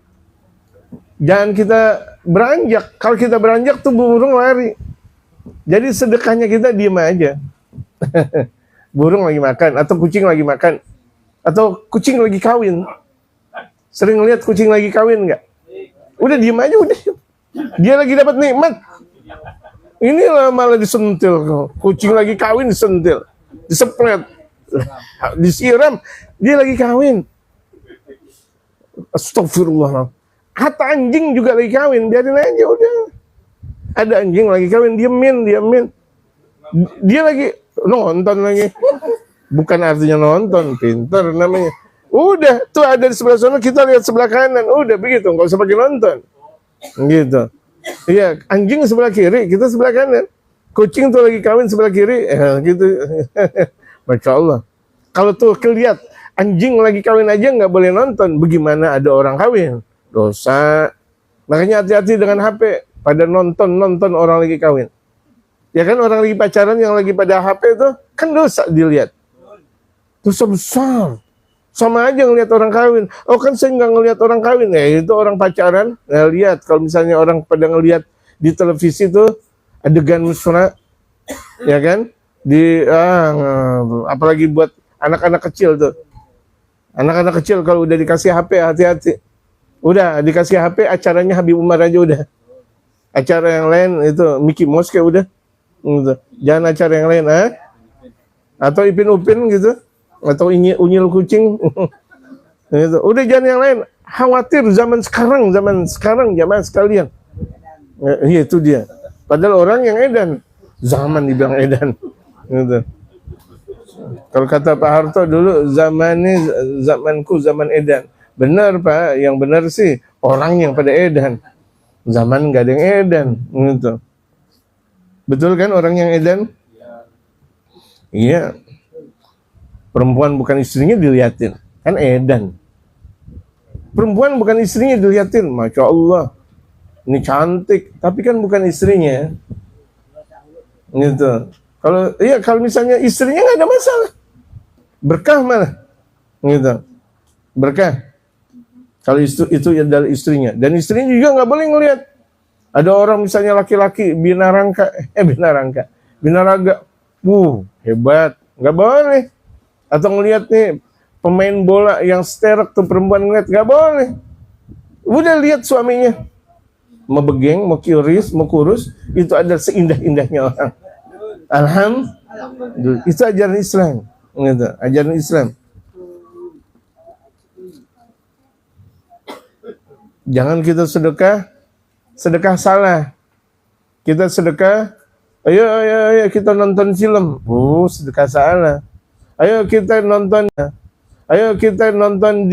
Speaker 1: Jangan kita beranjak. Kalau kita beranjak tuh burung lari. Jadi sedekahnya kita diam aja. Burung lagi makan atau kucing lagi makan atau kucing lagi kawin. Sering lihat kucing lagi kawin nggak? Udah diam aja udah. Dia lagi dapat nikmat. Inilah malah disentil. Kucing lagi kawin disentil, disepret, disiram. Dia lagi kawin. Astagfirullah. Hatta anjing juga lagi kawin, biarin aja udah. Ada anjing lagi kawin, diamin. Dia lagi nonton lagi. Bukan artinya nonton, pinter namanya. Udah, tuh ada di sebelah sana, kita lihat sebelah kanan. Udah begitu, nggak usah pakai nonton. Gitu. Iya, anjing sebelah kiri, kita sebelah kanan. Kucing tuh lagi kawin sebelah kiri, gitu. Masya Allah. Kalau tuh kelihat anjing lagi kawin aja nggak boleh nonton, bagaimana ada orang kawin? Dosa. Makanya hati-hati dengan HP. Pada nonton orang lagi kawin. Ya kan, orang lagi pacaran yang lagi pada HP itu kan dosa dilihat. Dosa besar. Sama aja ngelihat orang kawin. Oh kan saya nggak ngelihat orang kawin. Ya itu orang pacaran. Nah, lihat kalau misalnya orang pada ngelihat di televisi tuh adegan mesra, ya kan? Apalagi buat anak-anak kecil tuh. Anak-anak kecil kalau udah dikasih HP hati-hati. Udah dikasih HP, acaranya Habib Umar aja udah. Acara yang lain itu Mickey Mouse kayak udah. Gitu. Jangan acara yang lain, atau Ipin Upin gitu, atau unyil kucing. Gitu. Udah jangan yang lain. Khawatir zaman sekarang jamaah sekalian. Iya itu dia. Padahal orang yang edan, zaman dibilang edan. Gitu. Kalau kata Pak Harto dulu, zamanku zaman edan. Benar Pak, yang benar sih orang yang pada edan. Zaman nggak ada yang edan, gitu. Betul kan orang yang edan? Iya. Perempuan bukan istrinya diliatin, kan edan. Perempuan bukan istrinya diliatin, Masya Allah. Ini cantik, tapi kan bukan istrinya. Gitu. Kalau misalnya istrinya nggak ada masalah. Berkah malah. Gitu. Berkah. Kalau itu adalah istrinya. Dan istrinya juga nggak boleh ngelihat. Ada orang misalnya laki-laki binarangka. Hebat. Nggak boleh. Atau ngelihat nih pemain bola yang sterek tuh perempuan ngeliat. Nggak boleh. Udah lihat suaminya. Mau begeng, mau kiris, mau kurus. Itu adalah seindah-indahnya orang. Alhamdulillah. Itu ajaran Islam. Gitu. Ajaran Islam. Jangan kita sedekah salah. Kita sedekah, ayo kita nonton film. Sedekah salah. Ayo kita nonton. Ayo kita nonton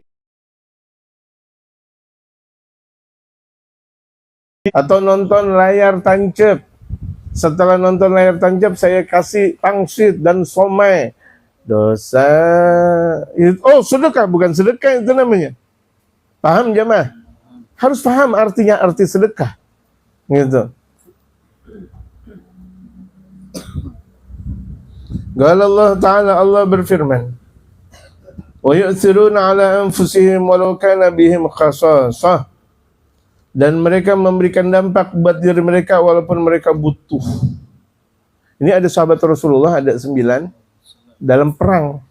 Speaker 1: atau nonton layar tancap. Setelah nonton layar tancap, saya kasih pangsit dan somai. Dosa. Oh, sedekah, bukan sedekah itu namanya. Paham jemaah? Harus paham artinya, arti sedekah. Gitu. Qala Allah Ta'ala, Allah berfirman, wa yu'thiruna ala anfusihim walau kana bihim khasasah. Dan mereka memberikan dampak buat diri mereka walaupun mereka butuh. Ini ada sahabat Rasulullah, ada 9 dalam perang.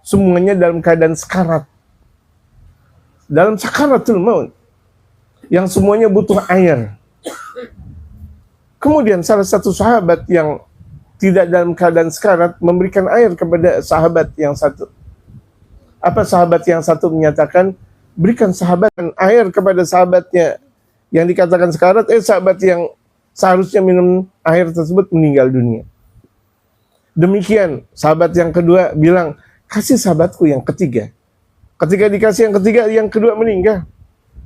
Speaker 1: Semuanya dalam keadaan sekarat. Dalam sakaratul maut. Yang semuanya butuh air. Kemudian salah satu sahabat yang tidak dalam keadaan sekarat memberikan air kepada sahabat yang satu. Apa sahabat yang satu menyatakan, berikan sahabat air kepada sahabatnya yang dikatakan sekarat, sahabat yang seharusnya minum air tersebut meninggal dunia. Demikian sahabat yang kedua bilang, kasih sahabatku yang ketiga. Ketika dikasih yang ketiga, yang kedua meninggal.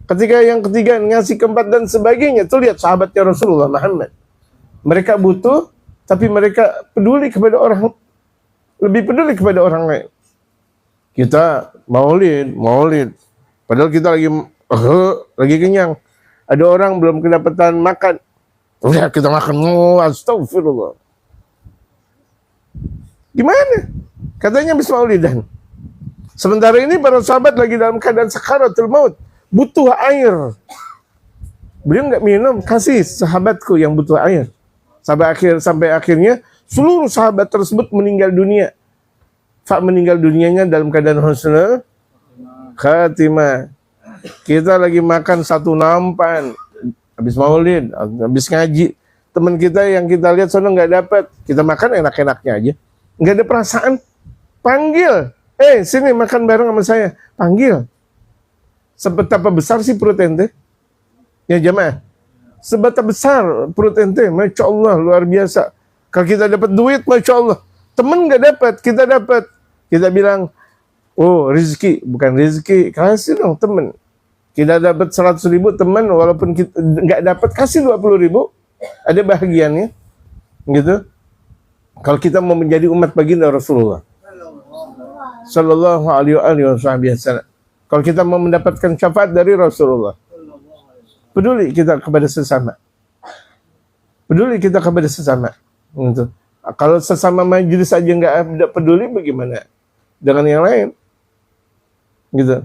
Speaker 1: Ketika yang ketiga ngasih keempat dan sebagainya, tuh lihat sahabatnya Rasulullah Muhammad. Mereka butuh, tapi mereka peduli kepada orang, lebih peduli kepada orang lain. Kita maulid. Padahal kita lagi kenyang. Ada orang belum kedapatan makan. Udah kita makan. Astagfirullah. Gimana? Katanya habis maulidan. Sementara ini para sahabat lagi dalam keadaan sakaratul maut. Butuh air. Beliau nggak minum. Kasih sahabatku yang butuh air. Sampai akhirnya seluruh sahabat tersebut meninggal dunia. Meninggal dunianya dalam keadaan husnul khatimah. Kita lagi makan satu nampan, habis maulid, habis ngaji. Teman kita yang kita lihat sono nggak dapat, kita makan enak-enaknya aja, nggak ada perasaan. Panggil, sini makan bareng sama saya. Panggil. Seberapa besar sih perut ente? Ya jemaah. Seberapa besar perut ente? Masya Allah, luar biasa. Kalau kita dapat duit, Masya Allah. Temen nggak dapat, kita dapat. Kita bilang, oh rezeki, bukan rezeki, kasih dong temen. Kita dapat 100 ribu teman, walaupun kita nggak dapat, kasih 20 ribu, ada bahagiannya, gitu. Kalau kita mau menjadi umat baginda Rasulullah Sallallahu alaihi wasallam, kalau kita mau mendapatkan syafaat dari Rasulullah, peduli kita kepada sesama, peduli kita kepada sesama, gitu. Kalau sesama majelis aja nggak peduli, bagaimana dengan yang lain, gitu.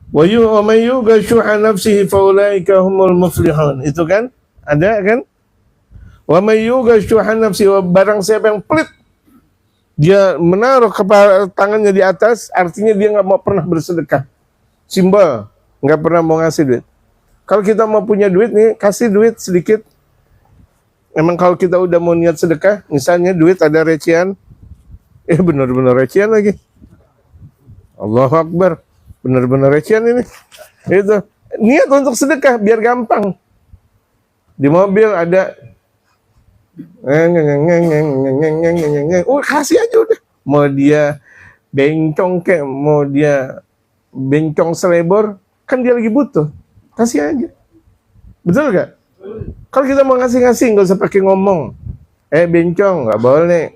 Speaker 1: Wa may yuqa syuha nafsihi faulaika humul muflihun. Itu kan ada kan? Wa may yuqa syuha nafsihi, barang siapa yang pelit, dia menaruh kepala tangannya di atas, artinya dia nggak mau pernah bersedekah. Simbol nggak pernah mau ngasih duit. Kalau kita mau punya duit nih, kasih duit sedikit. Emang kalau kita udah mau niat sedekah, misalnya duit ada recehan, benar-benar recehan lagi. Allahu Akbar, benar-benar recehan ini. Itu niat untuk sedekah biar gampang. Di mobil ada, kasih aja udah. Mau dia bencong kek, mau dia bencong selebor, kan dia lagi butuh. Kasih aja. Betul gak? Kalau kita mau ngasih-ngasih, nggak usah pakai ngomong. Bencong, nggak boleh.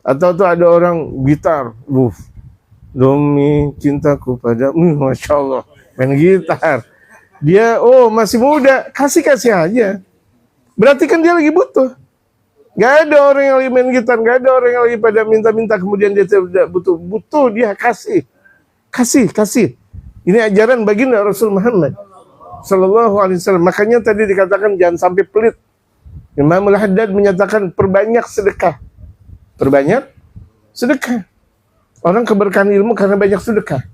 Speaker 1: Atau tuh ada orang gitar, demi cintaku padamu, Masya Allah, main gitar. Dia, masih muda, kasih aja. Berarti kan dia lagi butuh. Nggak ada orang yang lagi main gitar, nggak ada orang yang lagi pada minta-minta, kemudian dia tidak butuh. Butuh, dia kasih. Kasih. Ini ajaran baginda Rasul Muhammad Sallallahu alaihi wasallam. Makanya tadi dikatakan jangan sampai pelit. Imam Al-Haddad menyatakan perbanyak sedekah. Perbanyak sedekah. Orang keberkahan ilmu karena banyak sedekah.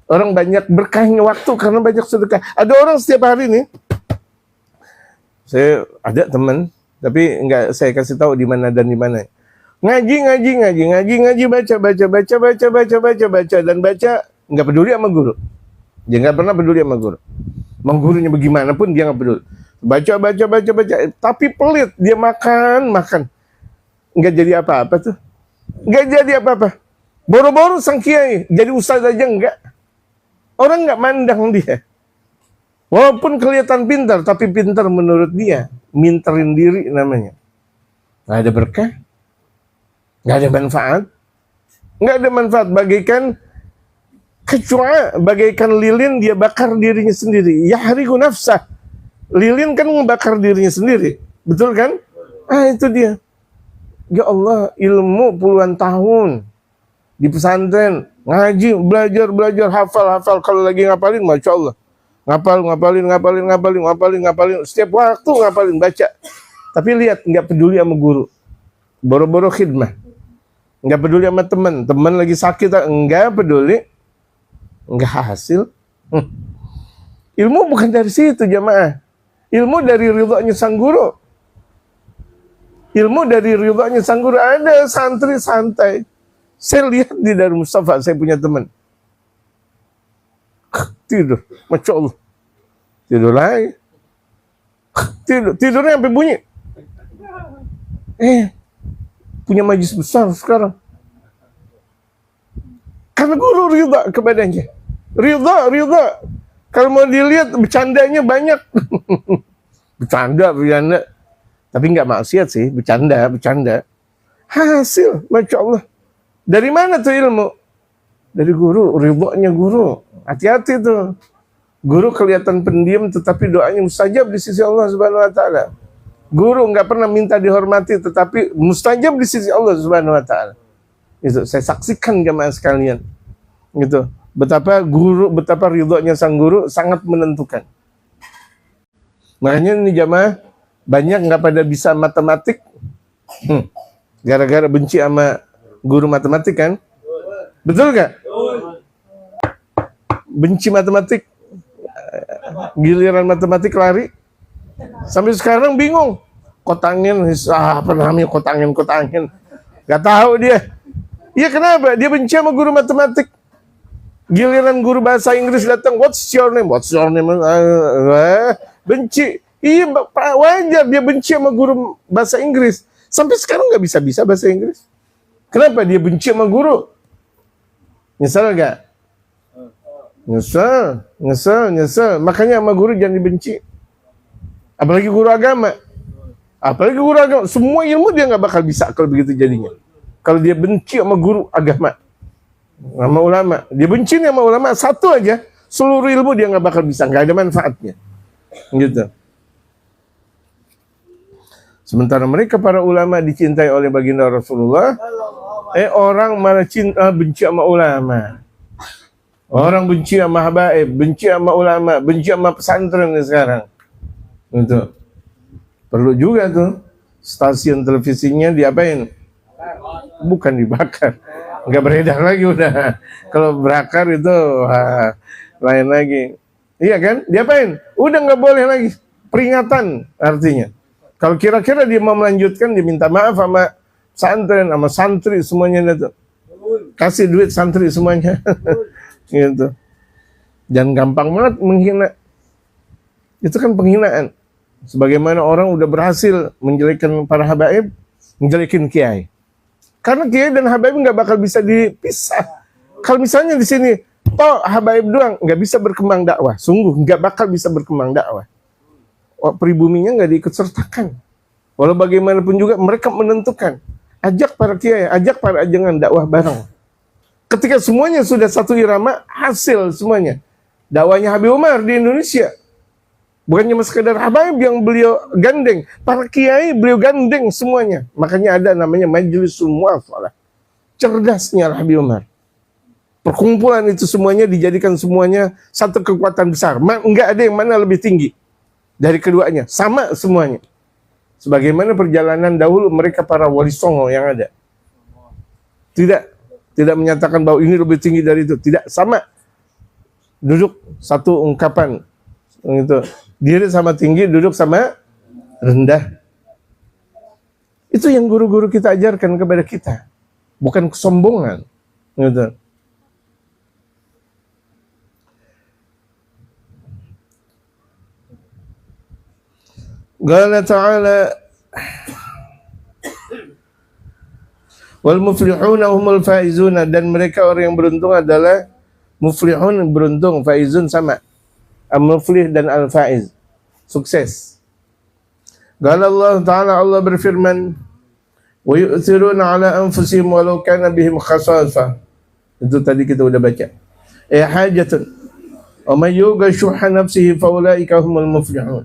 Speaker 1: Orang banyak berkahnya waktu karena banyak sedekah. Ada orang setiap hari nih, saya ada teman, tapi enggak saya kasih tahu di mana dan di mana. Ngaji, baca dan baca, enggak peduli sama guru. Dia enggak pernah peduli sama guru. Mau gurunya bagaimanapun dia nggak peduli. baca, tapi pelit, dia makan, nggak jadi apa-apa tuh, nggak jadi apa-apa. Boro-boro sang kiai jadi ustaz aja enggak, orang nggak mandang dia. Walaupun kelihatan pintar, tapi pintar menurut dia, minterin diri namanya. Nggak ada berkah, nggak ada manfaat, bagaikan kecoa, bagaikan lilin, dia bakar dirinya sendiri. Yahriqu nafsah. Lilin kan membakar dirinya sendiri, betul kan? Itu dia. Ya Allah, ilmu puluhan tahun di pesantren, ngaji, belajar, hafal. Kalau lagi ngapalin, masya Allah, ngapalin. Setiap waktu ngapalin, baca. Tapi lihat, nggak peduli sama guru, boro-boro khidmah, nggak peduli sama teman lagi sakit, nggak peduli, nggak hasil. Ilmu bukan dari situ jamaah. Ilmu dari ridhonya sang guru. Ada santri santai. Saya lihat di Darul Mustafa, saya punya teman. Tidur, masya Allah. Tidur lagi. Tidurnya sampai bunyi. Punya majlis besar sekarang. Karena guru ridha kepadanya. Ridha. Kalau mau dilihat bercandanya banyak. bercanda. Tapi nggak maksiat sih, bercanda. Hasil, masya Allah. Dari mana tuh ilmu? Dari guru, ridhonya guru. Hati-hati tuh. Guru kelihatan pendiam, tetapi doanya mustajab di sisi Allah Subhanahu Wa Taala. Guru nggak pernah minta dihormati, tetapi mustajab di sisi Allah Subhanahu Wa Taala. Itu saya saksikan jamaah sekalian. Gitu. Betapa ridhonya sang guru sangat menentukan. Makanya ini jamaah banyak nggak pada bisa matematik, gara-gara benci sama guru matematik kan? Betul nggak? Benci matematik, giliran matematik lari. Sampai sekarang bingung. Kotangin, apa namanya kotangin? Gak tahu dia. Iya kenapa? Dia benci sama guru matematik. Giliran guru bahasa Inggris datang, what's your name? Benci. Iya wajar dia benci sama guru bahasa Inggris. Sampai sekarang nggak bisa bahasa Inggris. Kenapa dia benci sama guru? Nyesel gak? Nyesel. Makanya sama guru jangan dibenci. Apalagi guru agama. Semua ilmu dia nggak bakal bisa kalau begitu jadinya. Kalau dia benci sama guru agama, sama ulama, dia benci sama ulama satu aja, seluruh ilmu dia nggak bakal bisa, nggak ada manfaatnya, gitu. Sementara mereka para ulama dicintai oleh baginda Rasulullah, orang malah benci sama ulama. Orang benci sama habaib, benci sama ulama, benci sama pesantren sekarang. Gitu. Perlu juga tuh stasiun televisinya diapain? Bukan dibakar, nggak beredar lagi udah. Kalau berakar itu lain lagi. Iya kan? Diapain? Udah nggak boleh lagi. Peringatan artinya. Kalau kira-kira dia mau melanjutkan, dia minta maaf sama pesantren, sama santri semuanya itu. Kasih duit santri semuanya. Gitu. Jangan gampang banget menghina. Itu kan penghinaan. Sebagaimana orang udah berhasil menjelekkan para habaib, menjelekin kiai. Karena kiai dan habaib nggak bakal bisa dipisah. Kalau misalnya di sini, habaib doang nggak bisa berkembang dakwah. Sungguh nggak bakal bisa berkembang dakwah. Pribuminya nggak diikut sertakan. Walau bagaimanapun juga mereka menentukan. Ajak para kiai, ajak para ajangan dakwah bareng. Ketika semuanya sudah satu irama, hasil semuanya. Dakwahnya Habib Umar di Indonesia. Bukan cuma sekedar habaib yang beliau gandeng. Para kiai beliau gandeng semuanya. Makanya ada namanya Majlisul Mu'afalah. Cerdasnya Habib Umar. Perkumpulan itu semuanya dijadikan semuanya satu kekuatan besar. Enggak ada yang mana lebih tinggi dari keduanya. Sama semuanya. Sebagaimana perjalanan dahulu mereka para wali songo yang ada. Tidak menyatakan bahwa ini lebih tinggi dari itu. Tidak, sama. Duduk satu ungkapan. Gitu. Diri sama tinggi, duduk sama rendah. Itu yang guru-guru kita ajarkan kepada kita. Bukan kesombongan. Gitu. Qala ta'ala wal muflihuna humul faizuna, dan mereka orang yang beruntung adalah muflihun, beruntung, faizun sama. Al-muflih dan al-faiz, sukses. Qala Allah Ta'ala, Allah berfirman, wa yu'thiruna ala anfusihim walau kana bihim khasasah. Itu tadi kita udah baca. Hajatun wa man yuqa syuhha nafsihi fa ulaika humul muflihun.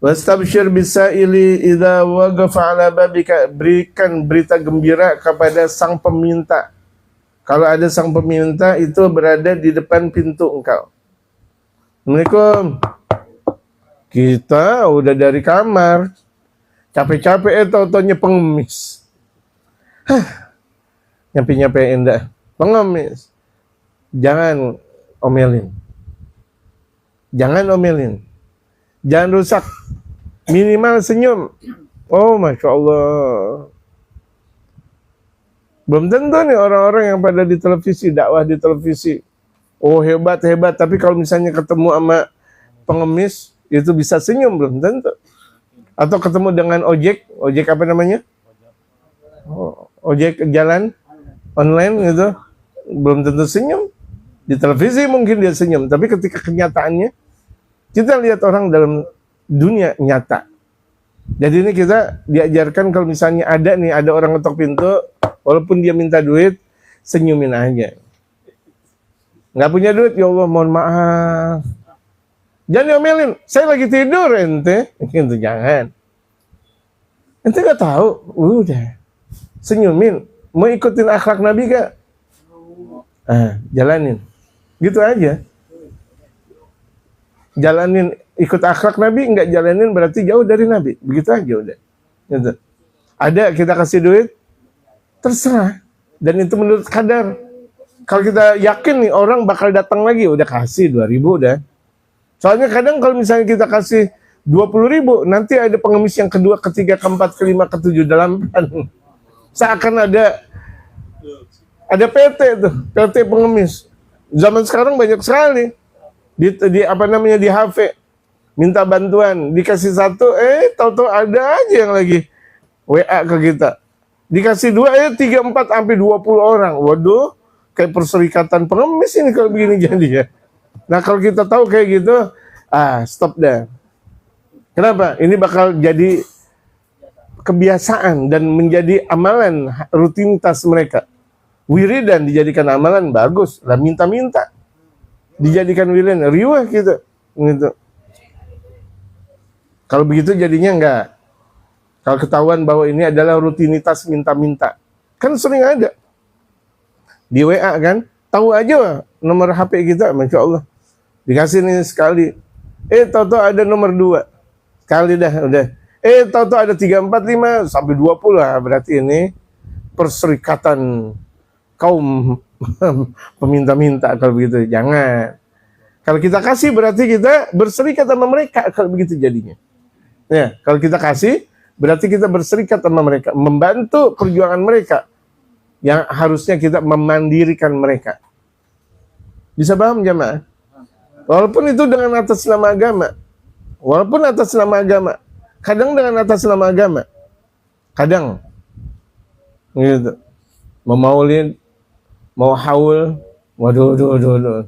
Speaker 1: Wastabshir bisaili idza waqafa ala babika, berikan berita gembira kepada sang peminta. Kalau ada sang peminta itu berada di depan pintu engkau. Assalamualaikum. Kita udah dari kamar, capek-capek tau-taunya pengemis. Nyampe-nyampein dah. Pengemis. Jangan omelin. Jangan omelin. Jangan rusak. Minimal senyum. Oh, Masya Allah. Belum tentu nih orang-orang yang pada di televisi, dakwah di televisi. Oh, hebat-hebat. Tapi kalau misalnya ketemu sama pengemis, itu bisa senyum, belum tentu. Atau ketemu dengan ojek apa namanya? Oh, ojek jalan online gitu, belum tentu senyum. Di televisi mungkin dia senyum, tapi ketika kenyataannya, kita lihat orang dalam dunia nyata. Jadi ini kita diajarkan kalau misalnya ada orang ngetok pintu, walaupun dia minta duit, senyumin aja. Nggak punya duit, ya Allah mohon maaf. Jangan diomelin, saya lagi tidur ente. Gitu, jangan. Ente nggak tahu, udah. Senyumin. Mau ikutin akhlak Nabi gak? Jalanin. Gitu aja. Jalanin, ikut akhlak Nabi, nggak jalanin berarti jauh dari Nabi. Begitu aja udah. Gitu. Ada kita kasih duit, terserah. Dan itu menurut kadar. Kalau kita yakin nih orang bakal datang lagi, udah kasih 2.000 udah. Soalnya kadang kalau misalnya kita kasih 20.000, nanti ada pengemis yang kedua, ketiga, keempat, kelima, ketujuh, delapan. Seakan ada PT tuh, PT pengemis. Zaman sekarang banyak sekali. Di apa namanya, di HP. Minta bantuan, dikasih satu, tahu-tahu ada aja yang lagi WA ke kita. Dikasih 2, 3, 4, sampai 20 orang. Waduh, kayak perserikatan pengemis ini kalau begini jadi ya. Nah kalau kita tahu kayak gitu, stop dah. Kenapa? Ini bakal jadi kebiasaan dan menjadi amalan rutinitas mereka. Wiridan dijadikan amalan, bagus. Lah minta-minta. Dijadikan wiridan, riwah gitu. Kalau begitu jadinya enggak. Kalau ketahuan bahwa ini adalah rutinitas minta-minta. Kan sering ada. Di WA kan, tahu aja nomor HP kita, Masya Allah. Dikasih nih sekali. Tahu-tahu ada nomor 2. Sekali dah, udah. Tahu-tahu ada 3, 4, 5, sampai 20 lah. Berarti ini perserikatan kaum peminta-minta kalau begitu. Jangan. Kalau kita kasih berarti kita berserikat sama mereka kalau begitu jadinya. Ya, kalau kita kasih berarti kita berserikat sama mereka, membantu perjuangan mereka yang harusnya kita memandirikan mereka. Bisa paham jamaah? Walaupun itu dengan atas nama agama. Walaupun atas nama agama. Kadang dengan atas nama agama. Kadang. Gitu. Mau maulid, mau haul, waduh.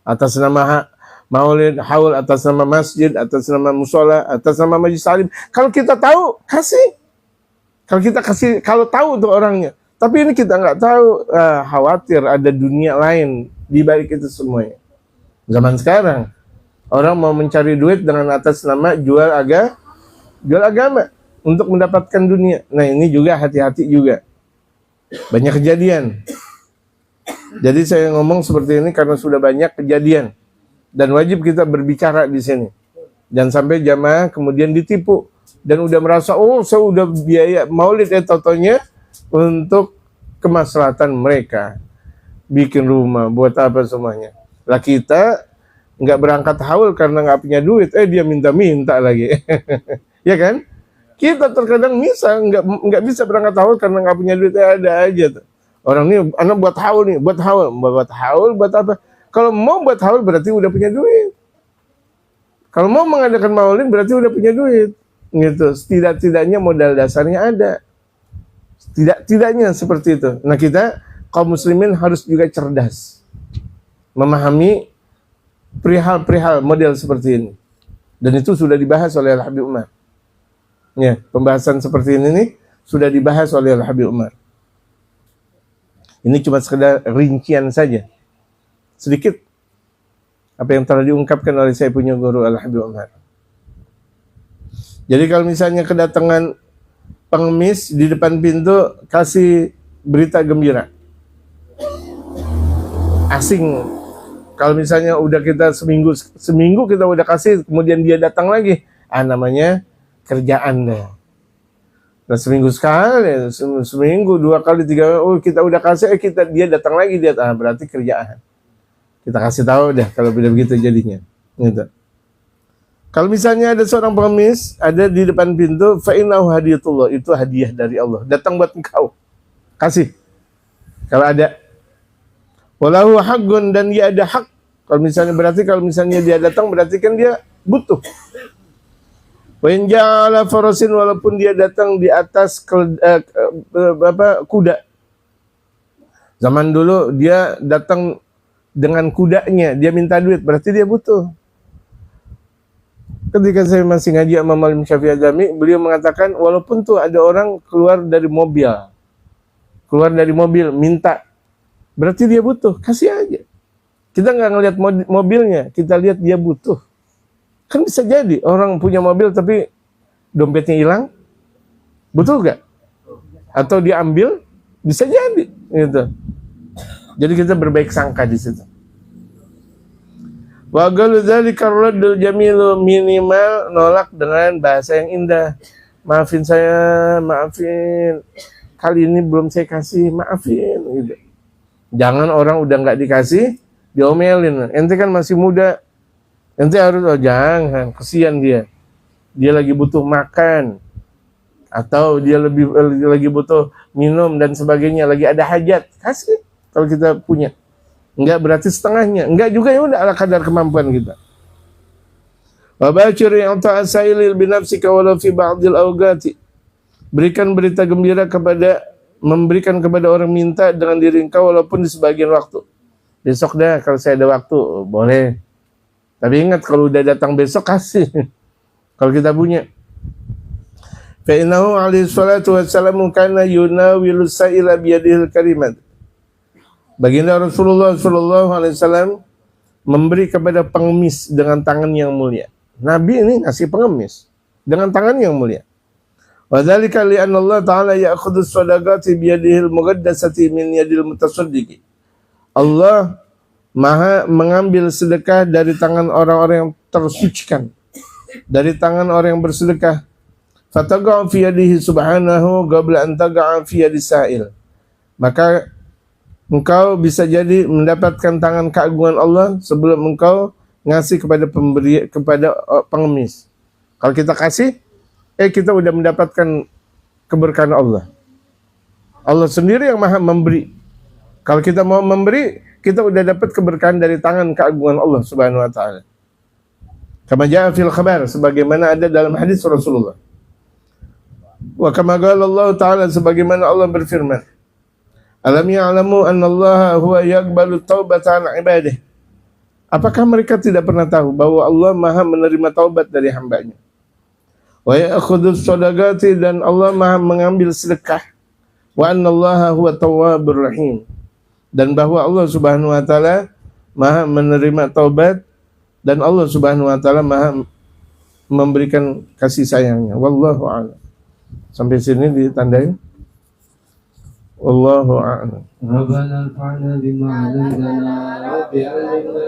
Speaker 1: Atas nama maulid, haul, atas nama masjid, atas nama musola, atas nama majlis salim. Kalau kita tahu, kasih. Kalau kita kasih, kalau tahu tuh orangnya. Tapi ini kita nggak tahu, khawatir ada dunia lain di balik itu semuanya. Zaman sekarang, orang mau mencari duit dengan atas nama jual agama untuk mendapatkan dunia. Nah ini juga hati-hati juga. Banyak kejadian. Jadi saya ngomong seperti ini karena sudah banyak kejadian. Dan wajib kita berbicara di sini. Jangan sampai jamaah kemudian ditipu. Dan udah merasa, saya udah biaya maulid totonya untuk kemaslahatan mereka. Bikin rumah, buat apa semuanya. Lah kita nggak berangkat haul karena nggak punya duit, dia minta-minta lagi. Ya kan? Kita terkadang nggak bisa berangkat haul karena nggak punya duit, ada aja tuh. Orang ini, anak buat haul, buat haul buat apa? Kalau mau buat haul berarti udah punya duit. Kalau mau mengadakan maulid berarti udah punya duit. Gitu. Tidak-tidaknya modal dasarnya ada. Tidak-tidaknya seperti itu. Nah kita kaum muslimin harus juga cerdas. Memahami perihal-perihal model seperti ini. Dan itu sudah dibahas oleh Al-Habib Umar. Ya, pembahasan seperti ini nih sudah dibahas oleh Al-Habib Umar. Ini cuma sekedar rincian saja. Sedikit apa yang telah diungkapkan oleh saya punya guru Al-Habib Umar. Jadi kalau misalnya kedatangan pengemis di depan pintu, kasih berita gembira. Asing. Kalau misalnya udah kita seminggu kita udah kasih, kemudian dia datang lagi, namanya kerjaan deh. Nah seminggu sekali, seminggu 2 kali 3 kali, kita udah kasih, dia datang lagi, dia berarti kerjaan. Kita kasih tahu deh kalau begitu jadinya. Gitu. Kalau misalnya ada seorang pengemis ada di depan pintu, fa innahu hadiyatullah, itu hadiah dari Allah, datang buat engkau. Kasih. Kalau ada. Walahu haqqun, dan dia ada hak. Kalau misalnya dia datang berarti kan dia butuh. Wa in ja'ala farasin, walaupun dia datang di atas kuda. Zaman dulu dia datang dengan kudanya, dia minta duit, berarti dia butuh. Ketika saya masih ngaji sama Malim Syafi'i Azami, beliau mengatakan walaupun tuh ada orang keluar dari mobil minta, berarti dia butuh, kasih aja. Kita nggak ngelihat mobilnya, kita lihat dia butuh. Kan bisa jadi orang punya mobil tapi dompetnya hilang, betul nggak? Atau diambil, bisa jadi. Gitu. Jadi kita berbaik sangka di situ. Wa qalu dzalika ar-raddul jamilu, minimal nolak dengan bahasa yang indah. Maafin saya, maafin. Kali ini belum saya kasih, maafin gitu. Jangan orang udah nggak dikasih diomelin. Ente kan masih muda. Ente harus jangan, kesian dia. Dia lagi butuh makan atau dia lagi butuh minum dan sebagainya, lagi ada hajat. Kasih kalau kita punya. Enggak berarti setengahnya, enggak juga ya udah ala kadar kemampuan kita. Wa bashir yang ta'asailil binafsika walau fi ba'dil awqati. Memberikan kepada orang minta dengan diri engkau walaupun di sebagian waktu. Besok dah kalau saya ada waktu, boleh. Tapi ingat kalau udah datang besok kasih. Kalau kita punya. Fa innahu alaihi salatu wassalamu kana yunawilu sa'ila biyadihil karimat. Baginda Rasulullah SAW memberi kepada pengemis dengan tangan yang mulia. Nabi ini ngasih pengemis dengan tangan yang mulia. Wa dzalika li anna Allah Ta'ala ya'khudhu as-sadaqati bi yadihil muqaddasati min yadil mutasaddiqi. Allah Maha mengambil sedekah dari tangan orang-orang yang tersucikan, dari tangan orang yang bersedekah. Fataqa'u fi yadihi subhanahu qabla an taqa'a fi yadis sa'il. Maka engkau bisa jadi mendapatkan tangan keagungan Allah sebelum engkau ngasih kepada pengemis. Kalau kita kasih, kita udah mendapatkan keberkahan Allah. Allah sendiri yang Maha memberi. Kalau kita mau memberi, kita udah dapat keberkahan dari tangan keagungan Allah Subhanahu wa taala. Kama jaa fil khabar, sebagaimana ada dalam hadis Rasulullah. Wa kama qala Allah taala, sebagaimana Allah berfirman, alam ya'lamu anna Allah huwa yaqbalu taubata 'an ibadihi. Apakah mereka tidak pernah tahu bahwa Allah Maha menerima taubat dari hambanya? Wa ya'khudhu shadaqati, dan Allah Maha mengambil sedekah. Wa anna Allah huwa tawwabur rahim, dan bahwa Allah Subhanahu wa taala Maha menerima taubat, dan Allah Subhanahu wa taala Maha memberikan kasih sayangnya. Wallahu a'lam. Sampai sini ditandai. Wallahu a'lam.
Speaker 3: Rabbana anfa'na bima 'allamtana wa bi'allimna